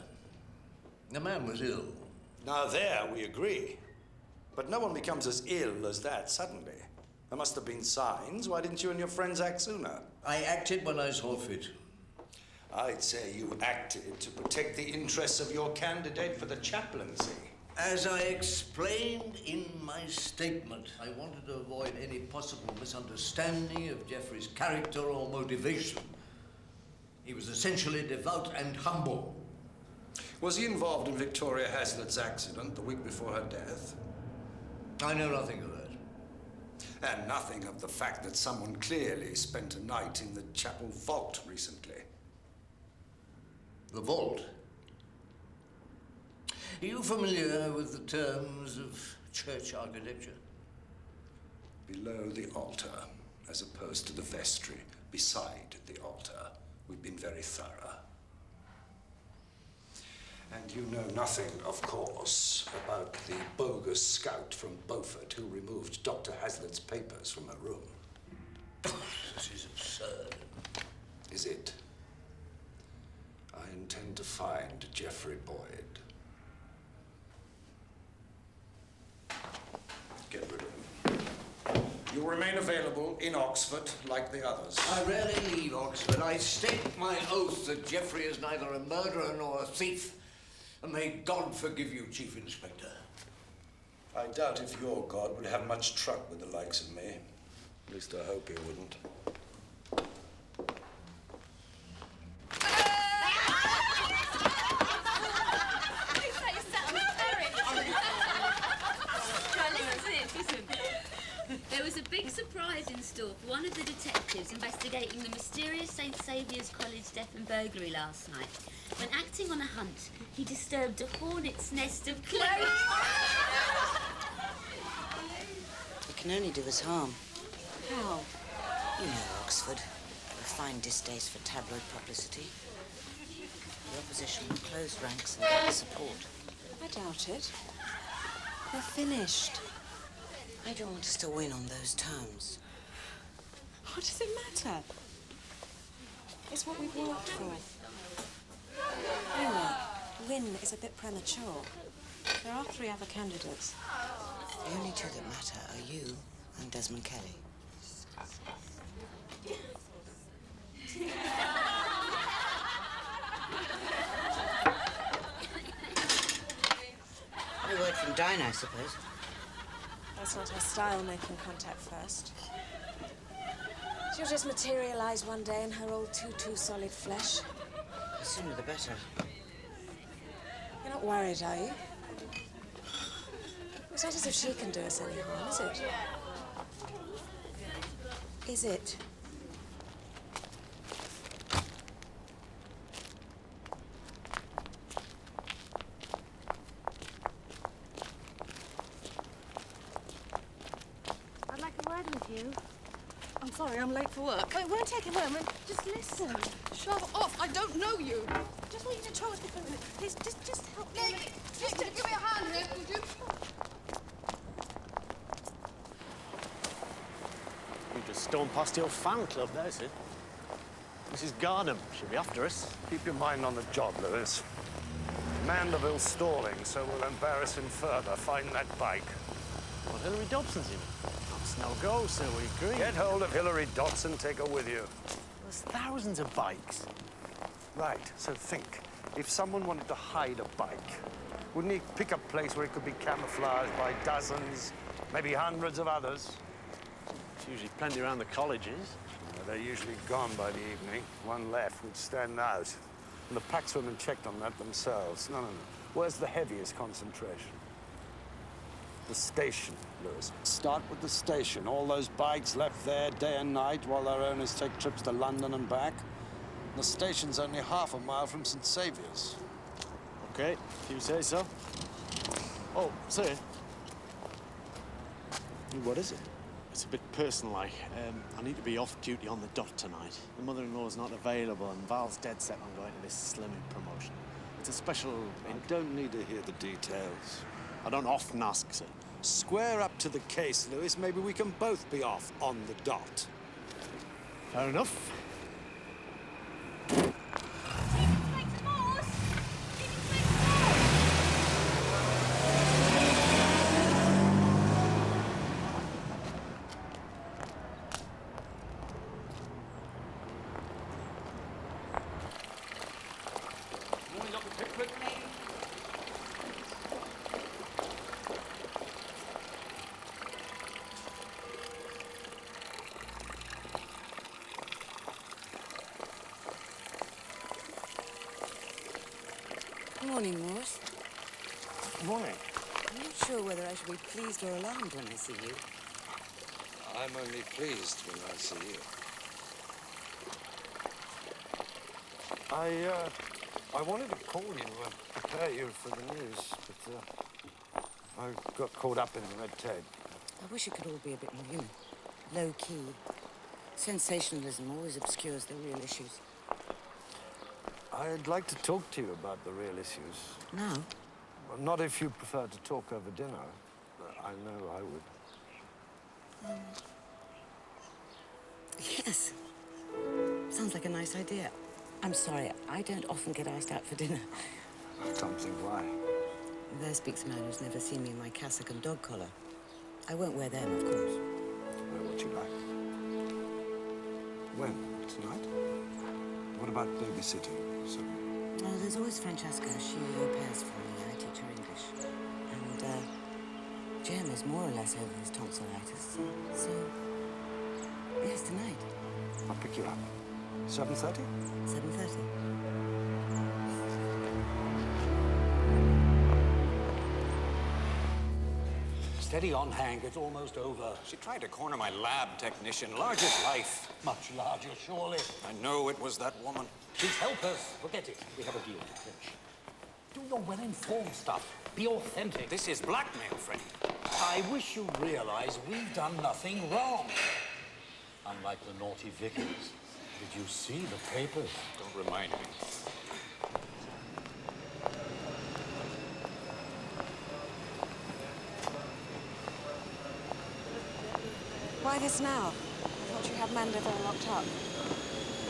The man was ill. Now there we agree. But no one becomes as ill as that suddenly. There must have been signs. Why didn't you and your friends act sooner? I acted when I saw fit. I'd say you acted to protect the interests of your candidate for the chaplaincy. As I explained in my statement, I wanted to avoid any possible misunderstanding of Geoffrey's character or motivation. He was essentially devout and humble. Was he involved in Victoria Hazlitt's accident the week before her death? I know nothing of that. And nothing of the fact that someone clearly spent a night in the chapel vault recently. The vault? Are you familiar with the terms of church architecture? Below the altar, as opposed to the vestry, beside the altar. We've been very thorough. And you know nothing, of course, about the bogus scout from Beaufort who removed Dr. Hazlitt's papers from her room. This is absurd. Is it? I intend to find Geoffrey Boyd. Get rid of him. You'll remain available in Oxford like the others. I rarely leave Oxford. I stake my oath that Geoffrey is neither a murderer nor a thief. And may God forgive you, Chief Inspector. I doubt if your God would have much truck with the likes of me. At least I hope he wouldn't. There was a big surprise in store for one of the detectives investigating the mysterious St. Saviour's College theft and burglary last night. When acting on a hunt, he disturbed a hornet's nest of clothes. It can only do us harm. How? You know Oxford. fine distaste for tabloid publicity. The opposition will close ranks and gather support. I doubt it. They're finished. I don't want us to win on those terms. What does it matter? It's what we've worked for. Anyway, win is a bit premature. There are 3 other candidates. The only 2 that matter are you and Desmond Kelly. A word from Dinah, I suppose. That's not her style, making contact first. She'll just materialize one day in her old too solid flesh. The sooner the better. You're not worried, are you? It's not as if she can do us any harm, is it? Is it? I'd like a word with you. I'm sorry, I'm late for work. Oh, it won't take a moment. Just listen. Shut off, I don't know you. Just want you to try us for a minute. Please, just help me. Just give me a hand here, would you? We just stormed past your fan club there, sis. Mrs. Garnham, she'll be after us. Keep your mind on the job, Lewis. Mandeville's stalling, so we'll embarrass him further. Find that bike. Well, Hilary Dobson's in. That's no go, so we agree. Get hold of Hilary Dodson, take her with you. There's thousands of bikes. Right, so think. If someone wanted to hide a bike, wouldn't he pick a place where it could be camouflaged by dozens, maybe hundreds of others? There's usually plenty around the colleges. They're usually gone by the evening. One left would stand out. And the packswomen checked on that themselves. No. Where's the heaviest concentration? The station, Lewis. Start with the station. All those bikes left there day and night while their owners take trips to London and back. The station's only half a mile from St. Saviour's. Okay, if you say so. Oh, sir. What is it? It's a bit personal-like. I need to be off duty on the dot tonight. The mother-in-law's not available, and Val's dead set on going to this slimming promotion. It's a special... I don't need to hear the details. I don't often ask, sir. Square up to the case, Lewis. Maybe we can both be off on the dot. Fair enough. Morning, Morse. Morning. I'm not sure whether I should be pleased or alarmed when I see you. I'm only pleased when I see you. I wanted to call you and prepare you for the news, but I got caught up in the red tape. I wish it could all be a bit more, low-key. Sensationalism always obscures the real issues. I'd like to talk to you about the real issues. Now? Well, not if you prefer to talk over dinner. I know I would. Yes. Sounds like a nice idea. I'm sorry, I don't often get asked out for dinner. I don't think why. There speaks a man who's never seen me in my cassock and dog collar. I won't wear them, of course. Wear what you like. When? Tonight? What about babysitting? Oh, there's always Francesca. She au pairs for me. I teach her English. And, Jem is more or less over his tonsillitis. So, yes, tonight. I'll pick you up. 7:30? 7:30. Steady on, Hank. It's almost over. She tried to corner my lab technician. Large as life. Much larger, surely. I know it was that woman. Please help us. Forget it. We have a deal to finish. Do your well-informed stuff. Be authentic. This is blackmail, friend. I wish you realize we've done nothing wrong. Unlike the naughty vicars. Did you see the papers? Don't remind me. Why this now? I thought you had Mandeville locked up.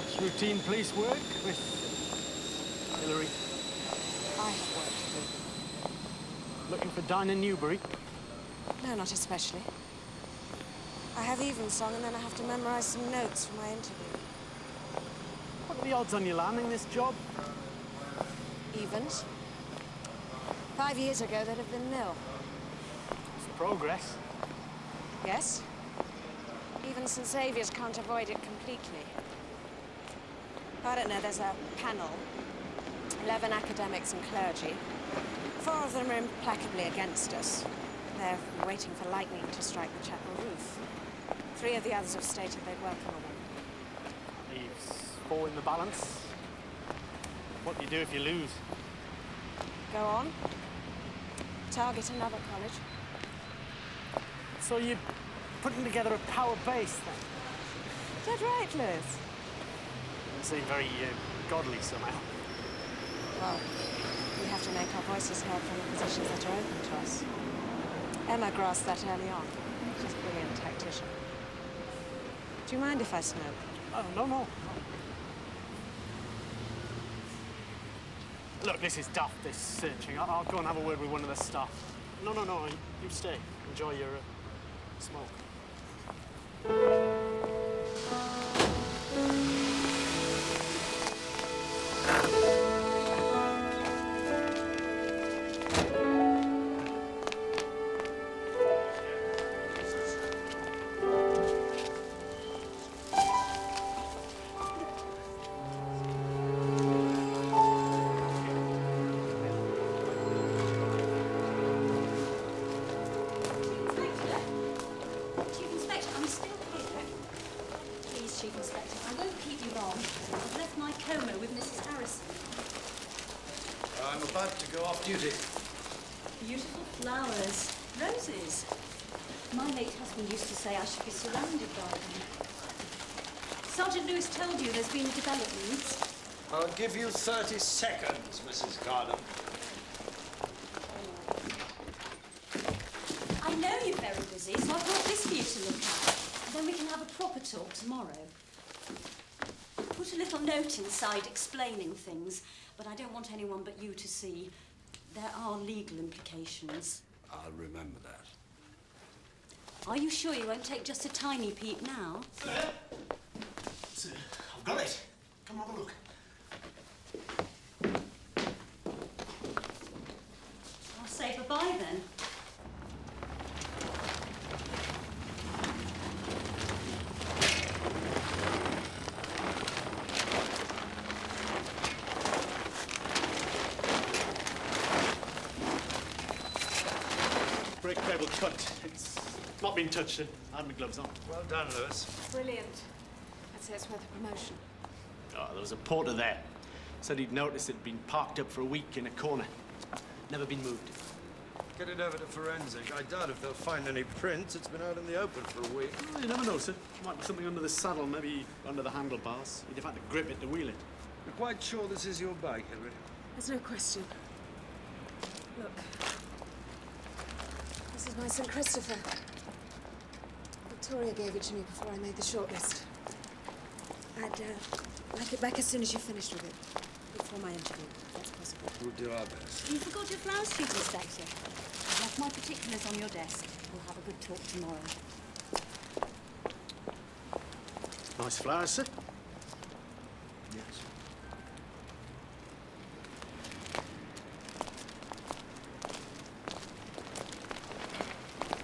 It's routine police work, Miss Hillary. I have work to do. Looking for Dinah Newbury? No, not especially. I have evensong, and then I have to memorize some notes for my interview. What are the odds on you landing this job? Evens. 5 years ago, they'd have been nil. It's progress. Yes? Even St. Saviour's can't avoid it completely. I don't know, there's a panel. 11 academics and clergy. 4 of them are implacably against us. They're waiting for lightning to strike the chapel roof. 3 of the others have stated they'd welcome a woman. Leaves 4 in the balance. What do you do if you lose? Go on. Target another college. So you're putting together a power base, then? Dead right, Liz. You seem very godly somehow. Well, we have to make our voices heard from the positions that are open to us. Emma grasped that early on. She's a brilliant tactician. Do you mind if I smoke? Oh, no. Look, this is daft, this searching. I'll go and have a word with one of the staff. No, you stay. Enjoy your smoke. Duty. Beautiful flowers. Roses. My late husband used to say I should be surrounded by them. Sergeant Lewis told you there's been a development. I'll give you 30 seconds, Mrs. Garden. I know you're very busy, so I brought this for you to look at. Then we can have a proper talk tomorrow. Put a little note inside explaining things, but I don't want anyone but you to see. There are legal implications. I'll remember that. Are you sure you won't take just a tiny peep now? Sir, I've got it. Come have a look. I'll say bye-bye then. Brake cable cut. It's not been touched. I had my gloves on. Well done, Lewis. Brilliant. I'd say it's worth a promotion. Oh, there was a porter there. Said he'd noticed it'd been parked up for a week in a corner. Never been moved. Get it over to forensic. I doubt if they'll find any prints. It's been out in the open for a week. Oh, you never know, sir. Might be something under the saddle, maybe under the handlebars. You'd have had to grip it to wheel it. You're quite sure this is your bike, Hillary? There's no question. Look. This is my St. Christopher. Victoria gave it to me before I made the shortlist. I'd like it back as soon as you finished with it. Before my interview, if that's possible. We'll do our best. You forgot your flowers, Chief Inspector. I've left my particulars on your desk. We'll have a good talk tomorrow. Nice flowers, sir. Yes.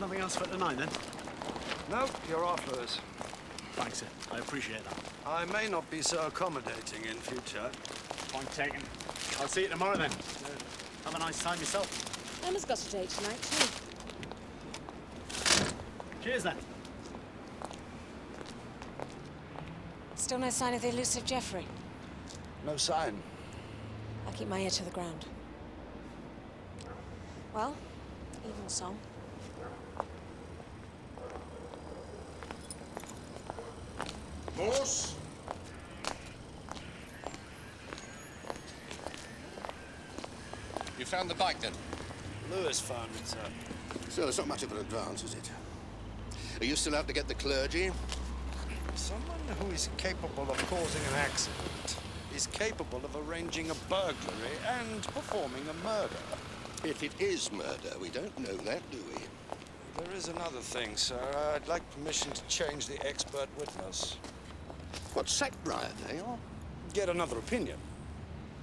Nothing else for tonight, then? No, you're off, Lewis. Thanks, sir. I appreciate that. I may not be so accommodating in future. Point taken. I'll see you tomorrow, then. Have a nice time yourself. Emma's got a date tonight, too. Cheers, then. Still no sign of the elusive Jeffrey? No sign. I'll keep my ear to the ground. Well, evensong. Morse, found the bike, then? Lewis found it, sir. So it's not much of an advance, is it? Are you still out to get the clergy? Someone who is capable of causing an accident is capable of arranging a burglary and performing a murder. If it is murder, we don't know that, do we? There is another thing, sir. I'd like permission to change the expert witness. What, sack riot, eh? Get another opinion.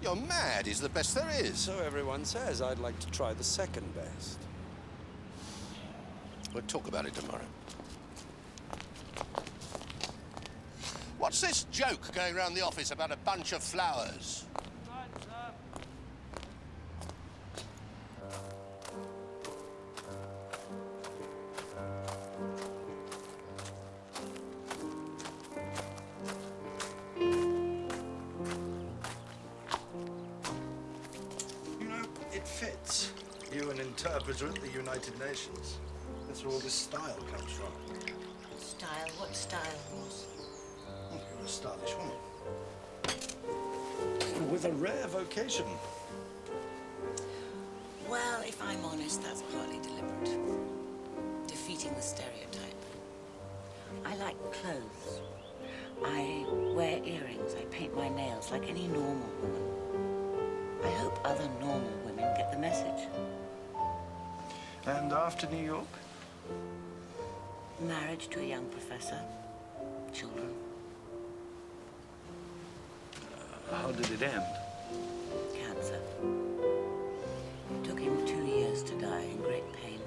You're mad. He's the best there is. So everyone says. I'd like to try the second best. We'll talk about it tomorrow. What's this joke going around the office about a bunch of flowers? It fits. You an interpreter at the United Nations. That's where all this style comes from. Style? What style, Morse? Well, you're a stylish woman. With a rare vocation. Well, if I'm honest, that's partly deliberate. Defeating the stereotype. I like clothes. I wear earrings. I paint my nails like any normal woman. I hope other normal women get the message. And after New York? Marriage to a young professor. Children. How did it end? Cancer. It took him 2 years to die in great pain.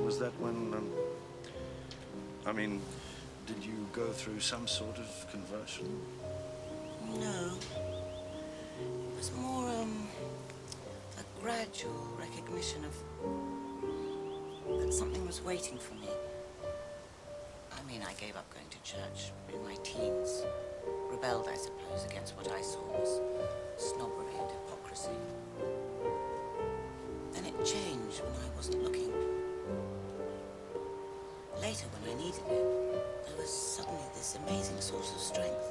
Was that when, I mean, did you go through some sort of conversion? No. It was more, a gradual recognition of that something was waiting for me. I mean, I gave up going to church in my teens. Rebelled, I suppose, against what I saw was snobbery and hypocrisy. Then it changed when I wasn't looking. Later, when I needed it, there was suddenly this amazing source of strength.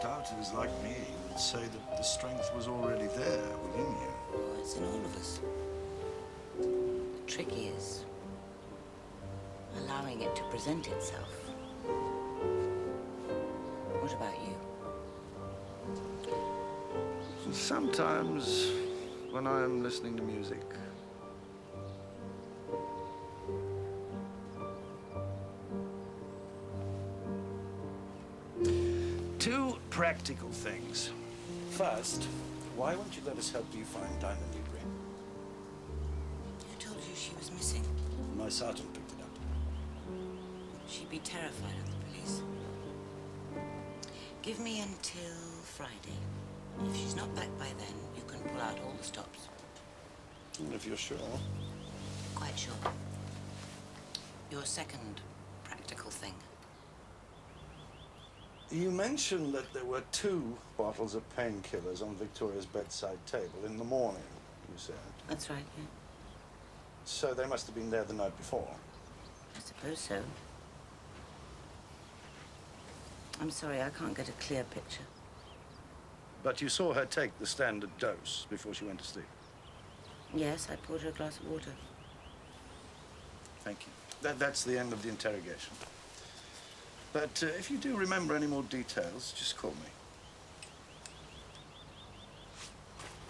Doubters like me would say that the strength was already there within you. Oh, it's in all of us. The trick is allowing it to present itself. What about you? Sometimes, when I am listening to music, two practical things. First, why won't you let us help you find Diamond DeBryn? Who told you she was missing? My sergeant picked it up. She'd be terrified of the police. Give me until Friday. If she's not back by then, you can pull out all the stops. If you're sure. Quite sure. Your second practical thing. You mentioned that there were 2 bottles of painkillers on Victoria's bedside table in the morning, you said. That's right, yeah. So they must have been there the night before. I suppose so. I'm sorry, I can't get a clear picture. But you saw her take the standard dose before she went to sleep. Yes, I poured her a glass of water. Thank you. That's the end of the interrogation. But if you do remember any more details, just call me.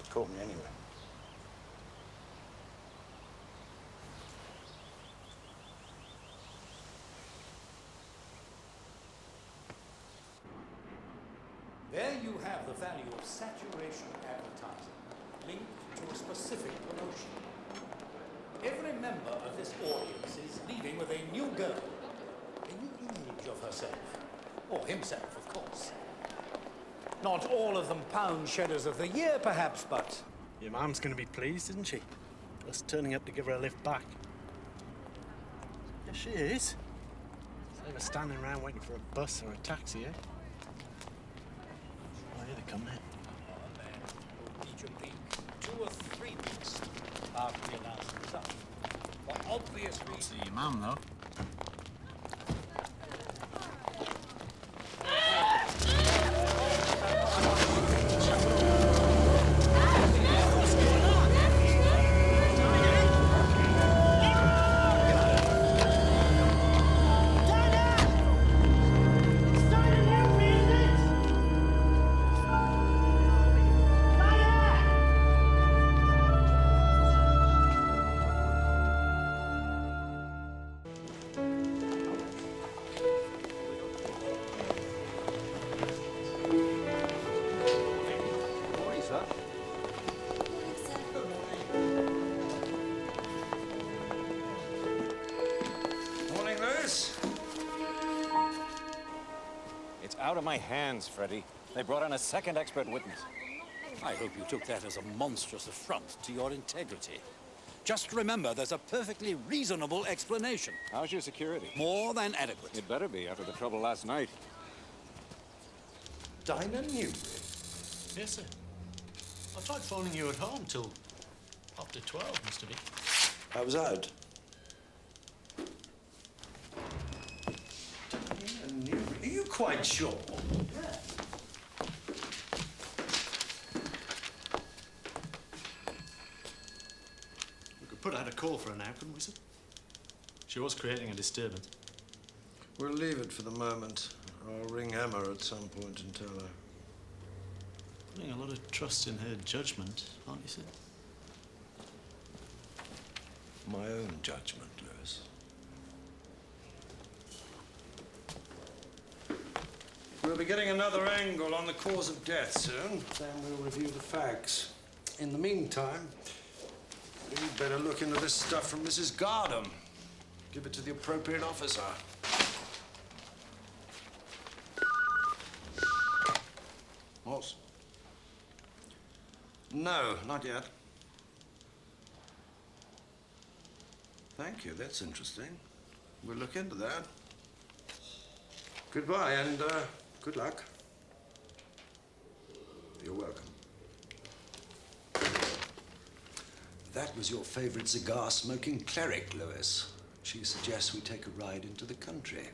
Call me anyway. There you have the value of saturation advertising linked to a specific promotion. Every member of this audience is leaving with a new girl, a new image of herself, or himself, of course. Not all of them pound shedders of the year, perhaps, but... Your mum's going to be pleased, isn't she? Us turning up to give her a lift back. Yes, she is. Save her standing around waiting for a bus or a taxi, eh? Oh, here they come then. Each of the 2 or 3 weeks after the last result. For obvious reasons. See your mum, though. out of my hands, Freddie. They brought in a second expert witness. I hope you took that as a monstrous affront to your integrity. Just remember, there's a perfectly reasonable explanation. How's your security? More than adequate. It better be after the trouble last night. Dinah Newbury? Yes, sir. I tried phoning you at home till after 12, Mr. B. I was out. Are you quite sure? We could put out a call for her now, couldn't we, sir? She was creating a disturbance. We'll leave it for the moment. I'll ring Emma at some point and tell her. Putting a lot of trust in her judgment, aren't you, sir? My own judgment, Lewis. We'll be getting another angle on the cause of death soon. Then we'll review the facts. In the meantime, you'd better look into this stuff from Mrs. Gardam. Give it to the appropriate officer. Morse? No, not yet. Thank you, that's interesting. We'll look into that. Goodbye and good luck. You're welcome. That was your favorite cigar-smoking cleric, Lewis. She suggests we take a ride into the country.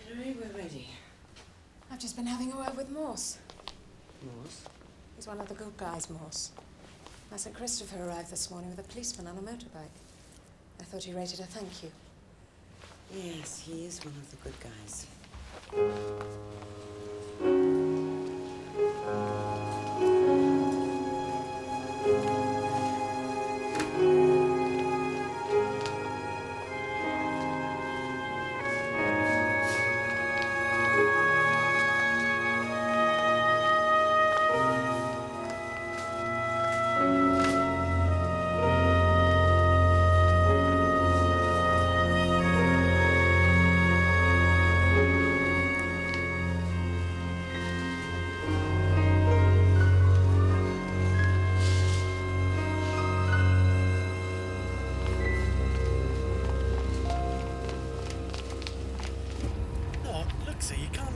Hillary, we're ready. I've just been having a word with Morse. Morse? He's one of the good guys, Morse. My St. Christopher arrived this morning with a policeman on a motorbike. I thought he rated a thank you. Yes, he is one of the good guys.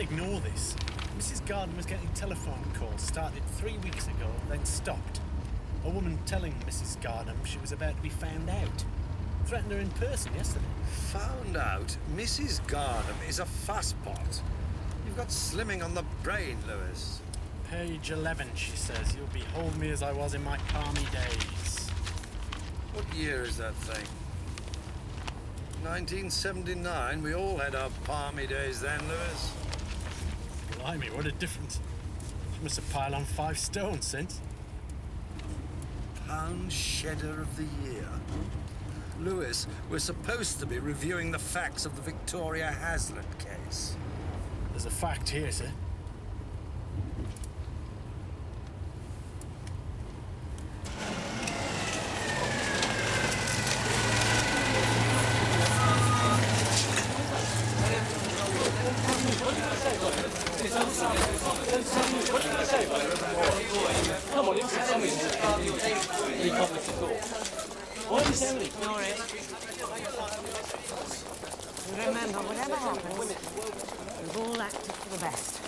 Ignore this. Mrs. Garden was getting telephone calls, started 3 weeks ago, then stopped. A woman telling Mrs. Garden she was about to be found out. Threatened her in person yesterday. Found out? Mrs. Gardam is a fusspot. You've got slimming on the brain, Lewis. Page 11, she says. You'll behold me as I was in my palmy days. What year is that thing? 1979. We all had our palmy days then, Lewis. Blimey, what a difference. She must have piled on 5 stone since. Pound Shedder of the Year. Lewis, we're supposed to be reviewing the facts of the Victoria Hazlitt case. There's a fact here, sir. Remember, whatever happens, we've all acted for the best.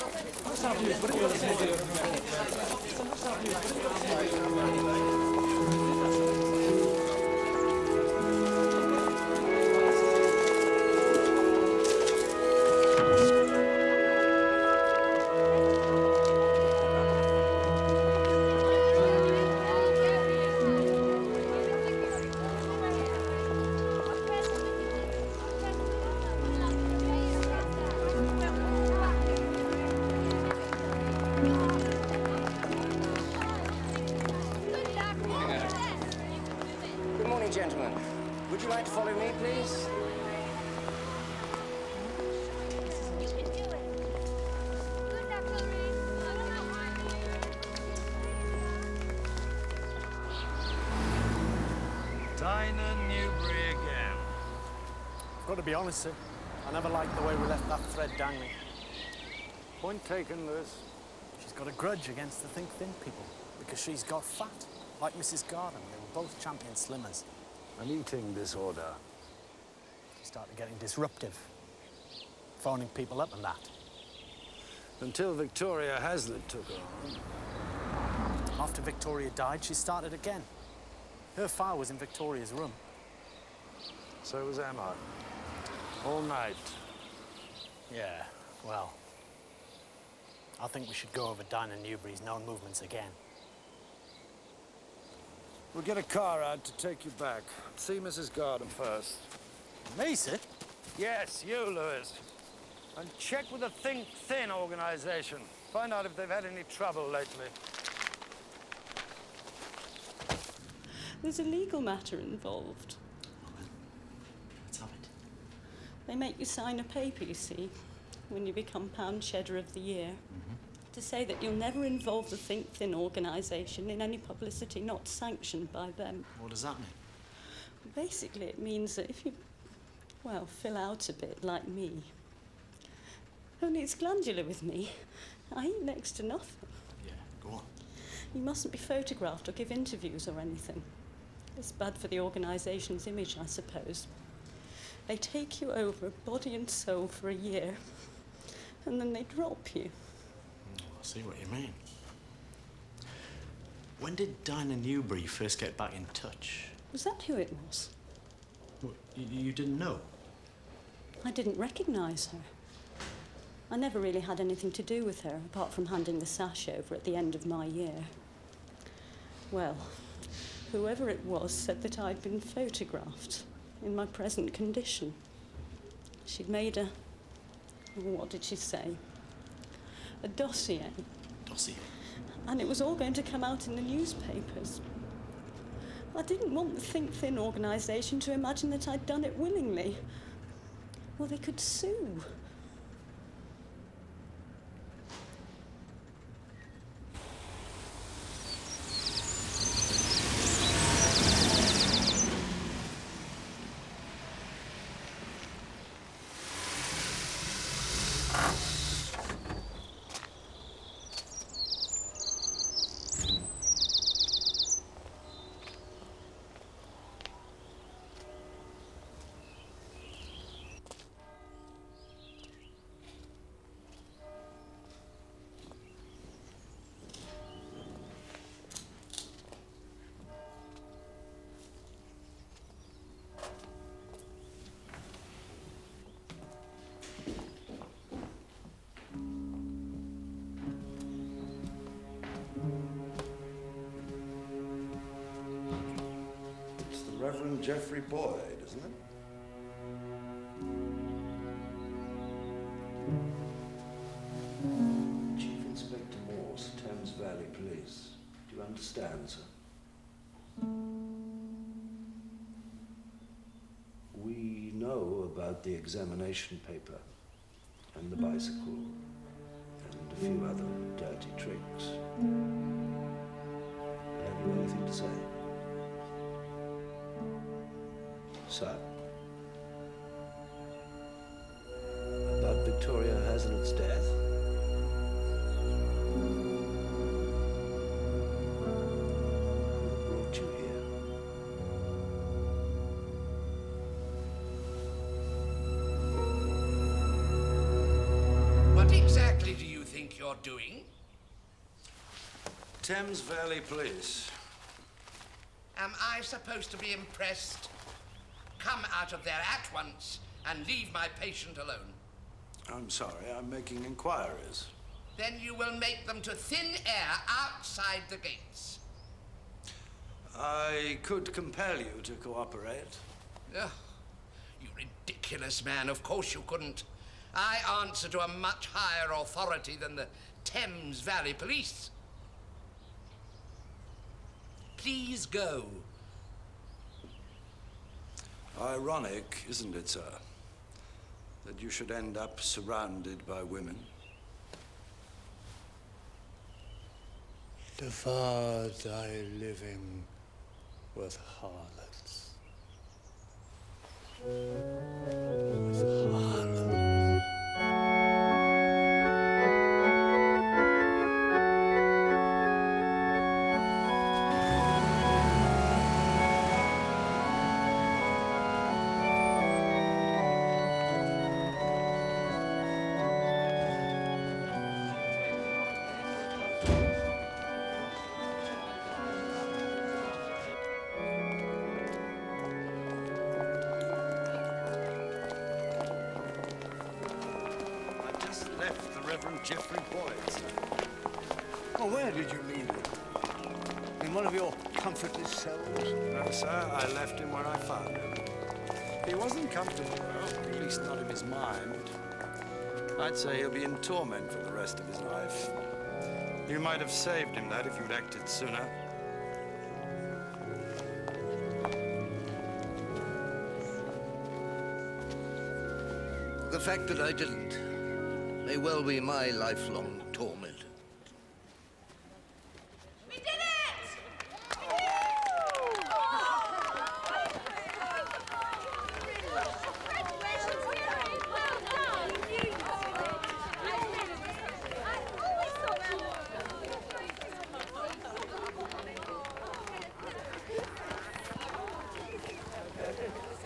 Good morning, gentlemen. Would you like to follow me, please? Dinah Newbury again. I've got to be honest, sir. I never liked the way we left that thread dangling. Point taken, Lewis. She's got a grudge against the think thin people because she's got fat, like Mrs. Garden. They were both champion slimmers. An eating disorder. She started getting disruptive, phoning people up and that. Until Victoria Hazlitt took her on. After Victoria died, she started again. Her file was in Victoria's room. So was Emma. All night. Yeah, well, I think we should go over Dinah Newbury's known movements again. We'll get a car out to take you back. See Mrs. Garden first. Me, sir? Yes, you, Lewis. And check with the Think Thin organization. Find out if they've had any trouble lately. There's a legal matter involved. Let's have it. They make you sign a paper, you see, when you become Pound Cheddar of the Year, to say that you'll never involve the Think Thin organisation in any publicity not sanctioned by them. What does that mean? Basically, it means that if you, well, fill out a bit like me, only it's glandular with me. I eat next to nothing. Yeah, go on. You mustn't be photographed or give interviews or anything. It's bad for the organisation's image, I suppose. They take you over body and soul for a year, and then they drop you. I see what you mean. When did Dinah Newbury first get back in touch? Was that who it was? What, you didn't know? I didn't recognise her. I never really had anything to do with her, apart from handing the sash over at the end of my year. Well, whoever it was said that I'd been photographed in my present condition. She'd made a... what did she say? A dossier. Dossier? And it was all going to come out in the newspapers. I didn't want the Think Thin organisation to imagine that I'd done it willingly. Well, they could sue. Reverend Geoffrey Boyd, isn't it? Chief Inspector Morse, Thames Valley Police. Do you understand, sir? We know about the examination paper and the bicycle and a few other dirty tricks. Have you anything to say? Sir? About Victoria Hazlitt's death? Who brought you here? What exactly do you think you're doing? Thames Valley Police. Am I supposed to be impressed? Come out of there at once and leave my patient alone. I'm sorry, I'm making inquiries. Then you will make them to thin air outside the gates. I could compel you to cooperate. Ugh, you ridiculous man, of course you couldn't. I answer to a much higher authority than the Thames Valley Police. Please go. Ironic, isn't it, sir, that you should end up surrounded by women? Devout I living with harlots. With harlots. Jeffrey Boyd, sir. Well, where did you leave him? In one of your comfortless cells? No, sir. I left him where I found him. He wasn't comfortable, though, at least not in his mind. I'd say he'll be in torment for the rest of his life. You might have saved him that if you'd acted sooner. The fact that I didn't may well be my lifelong torment. We did it!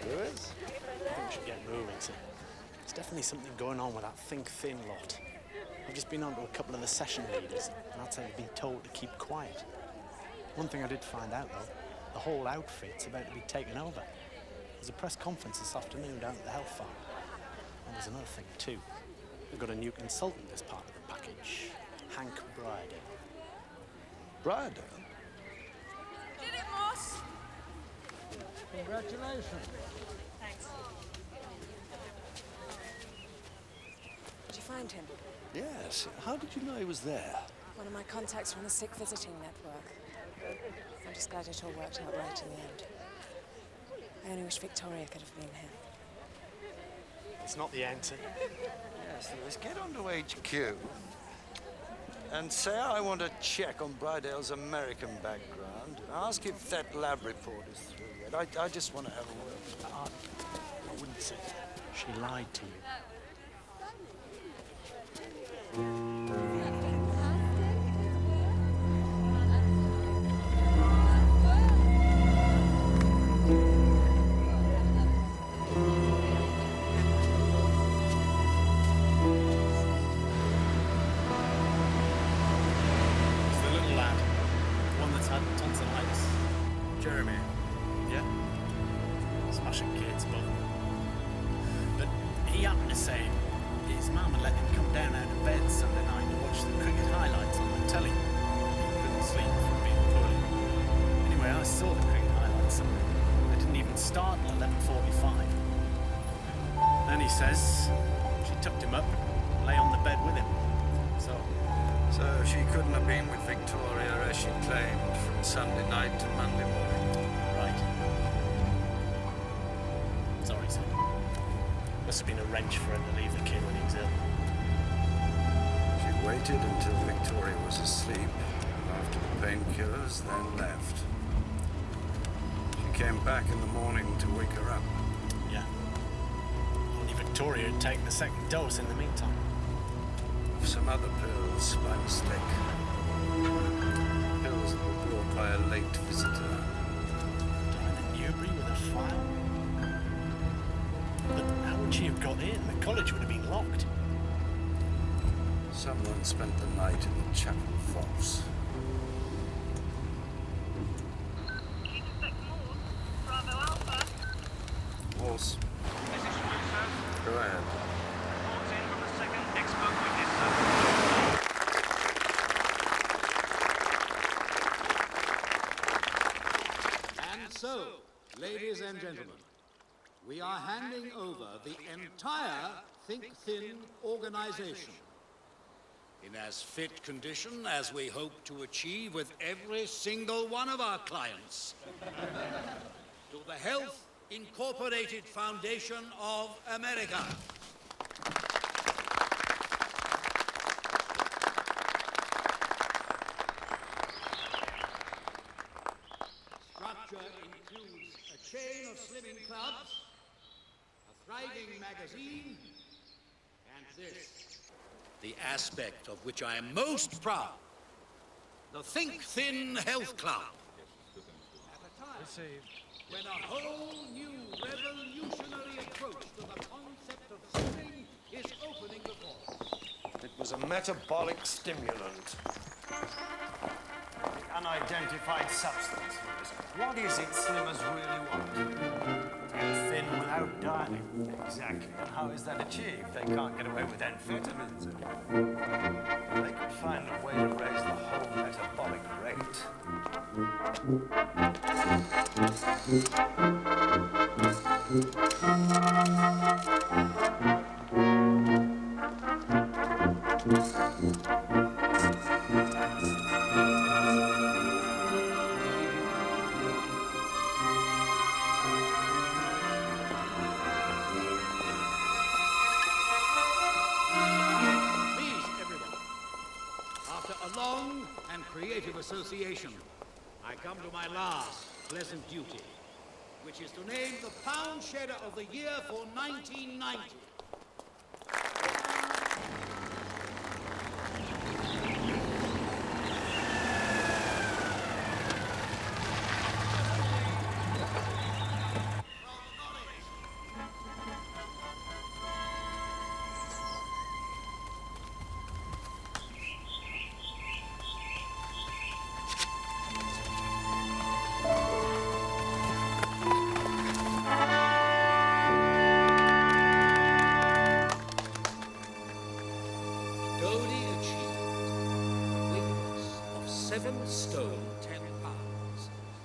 Viewers? I think we should get moving, sir. There's definitely something going on with that think thin lot. I've just been on to a couple of the session leaders, and I'd say they've been told to keep quiet. One thing I did find out, though, the whole outfit's about to be taken over. There's a press conference this afternoon down at the health farm. And there's another thing, too. We've got a new consultant as part of the package, Hank Brydale. Brydale? Did it, Morse? Congratulations. Thanks. Did you find him? Yes. How did you know he was there? One of my contacts from the sick visiting network. I'm just glad it all worked out right in the end. I only wish Victoria could have been here. It's not the answer. Yes, Lewis, get on to HQ and say I want to check on Brydale's American background. Ask if that lab report is through yet. I just want to have a word. I wouldn't say she lied to you. Until Victoria was asleep, and after the painkillers, then left. She came back in the morning to wake her up. Yeah. Only Victoria had taken the second dose in the meantime. Some other pills by mistake. Pills that were brought by a late visitor. Down in Newbury with a file? But how would she have got in? The college would have been locked. Someone spent the night in the chapel vaults. Bravo Alpha. Morse. This is Shrew, sir. Go ahead. Reports in from the second expert witness, sir. And so, ladies and gentlemen, we are handing over the entire Think Thin organization in as fit condition as we hope to achieve with every single one of our clients to the Health Incorporated Foundation of America. Structure includes a chain of slimming clubs, a thriving magazine, and this, the aspect of which I am most proud, the Think Thin Health Club. At a time when a whole new revolutionary approach to the concept of slimming is opening before us. It was a metabolic stimulant. The unidentified substance. What is it slimmers really want? Get thin without out dining. Exactly. And how is that achieved? They can't get away with amphetamines. They could find a way to raise the whole metabolic rate. Creative association, I come to my last pleasant duty, which is to name the Pound Shedder of the Year for 1990.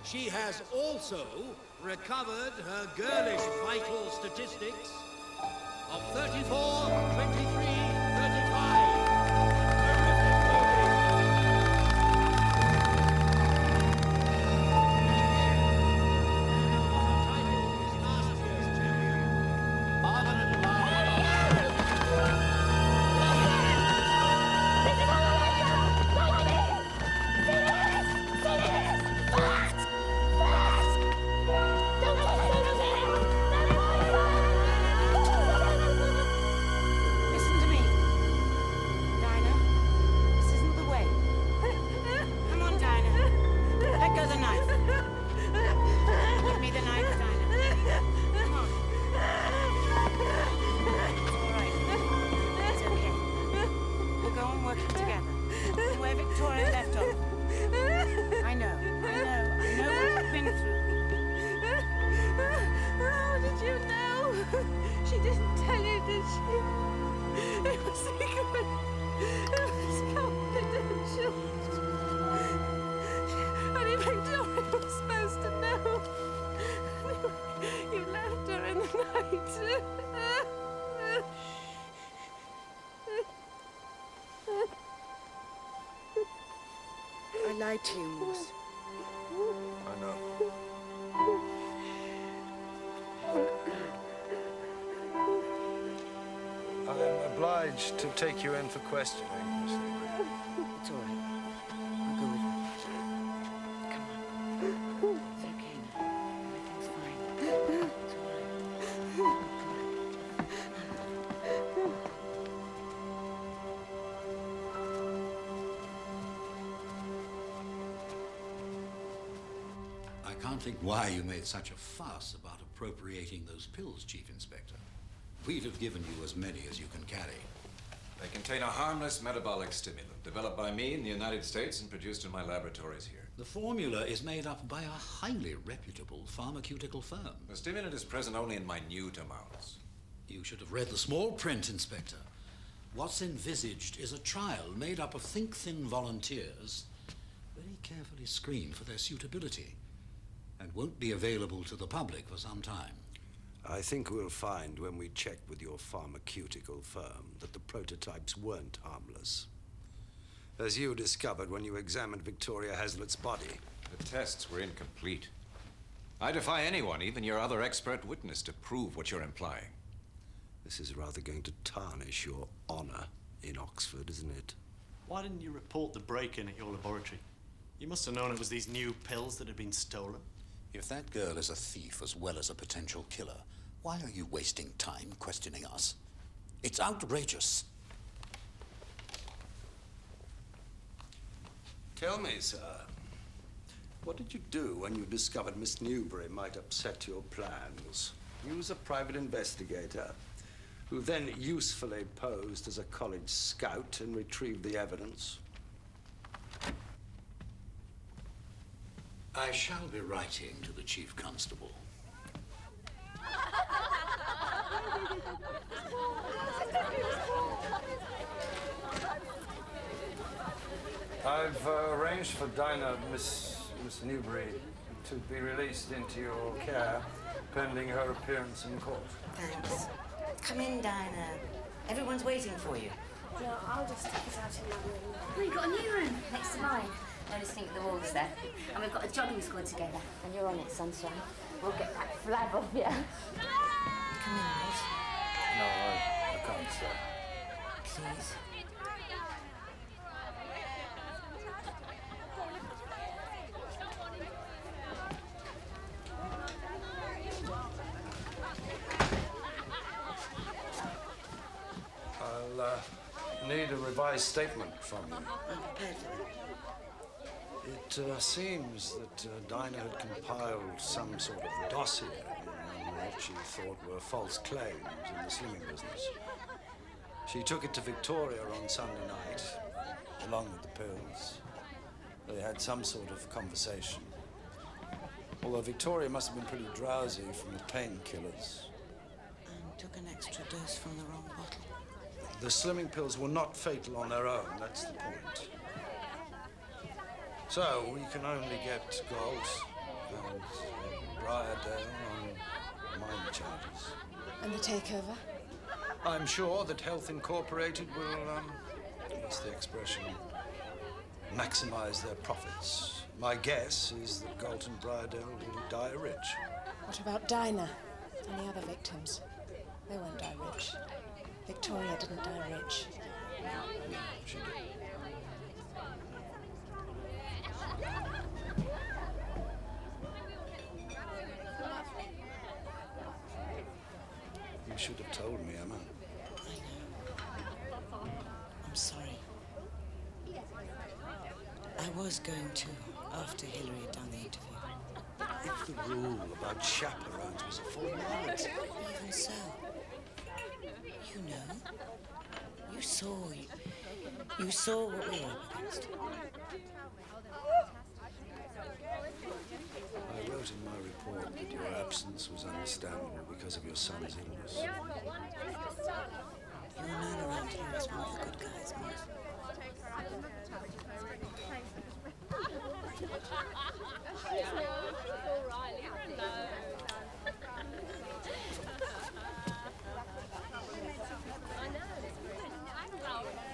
She has also recovered her girlish vital statistics of 34, 23, 35. I lied to you, Morse. I know. I'm obliged to take you in for questioning, Miss DeBryn. It's all right. I'll go with her. Come on. It's okay now. Everything's fine. It's all right. I can't think why you made such a fuss about appropriating those pills, Chief Inspector. We'd have given you as many as you can carry. They contain a harmless metabolic stimulant developed by me in the United States and produced in my laboratories here. The formula is made up by a highly reputable pharmaceutical firm. The stimulant is present only in minute amounts. You should have read the small print, Inspector. What's envisaged is a trial made up of think-thin volunteers, very carefully screened for their suitability, and won't be available to the public for some time. I think we'll find when we check with your pharmaceutical firm that the prototypes weren't harmless. As you discovered when you examined Victoria Hazlitt's body. The tests were incomplete. I defy anyone, even your other expert witness, to prove what you're implying. This is rather going to tarnish your honor in Oxford, isn't it? Why didn't you report the break-in at your laboratory? You must have known it was these new pills that had been stolen. If that girl is a thief as well as a potential killer, why are you wasting time questioning us? It's outrageous. Tell me, sir, what did you do when you discovered Miss Newbury might upset your plans? You was a private investigator who then usefully posed as a college scout and retrieved the evidence. I shall be writing to the Chief Constable. I've arranged for Dinah, Miss Newbury, to be released into your care pending her appearance in court. Thanks. Come in, Dinah. Everyone's waiting for you. No, I'll just stick it out in my room. We've got a new room next to mine. Notice think of the walls there. And we've got a jogging squad together. And you're on it, sunshine. We'll get that flab off you. Come in, Rose. No, I can't, sir. Please. I'll need a revised statement from you. It seems that Dinah had compiled some sort of dossier on what she thought were false claims in the slimming business. She took it to Victoria on Sunday night, along with the pills. They had some sort of conversation. Although Victoria must have been pretty drowsy from the painkillers. And took an extra dose from the wrong bottle. The slimming pills were not fatal on their own, that's the point. So, we can only get Galt and Briardale on minor charges. And the takeover? I'm sure that Health Incorporated will, what's the expression, maximize their profits. My guess is that Galt and Briardale will die rich. What about Dinah and the other victims? They won't die rich. Victoria didn't die rich. No, she didn't. You should have told me, Emma. I'm sorry. I was going to, after Hillary had done the interview. If the rule about chaperones was a formality. Even so. You know. You saw what we were up against. I wrote in my report that your absence was understandable because of your son's illness. You're known around here as one of the good guys, Morse.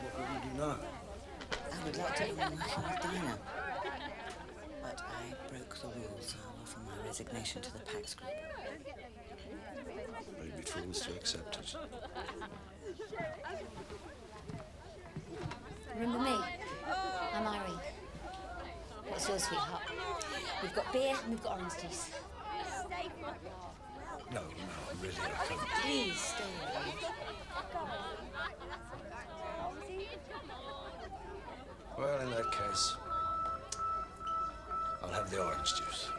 What would you do now? I would like to go on working with Dinah. But I broke the rules, so I'll offer my resignation to the Pax Group. They'd be fools to accept it. Remember me? I'm Irene. What's yours, sweetheart? We've got beer and we've got orange juice. No, really, I can't. Please stay. Well, in that case, I'll have the orange juice.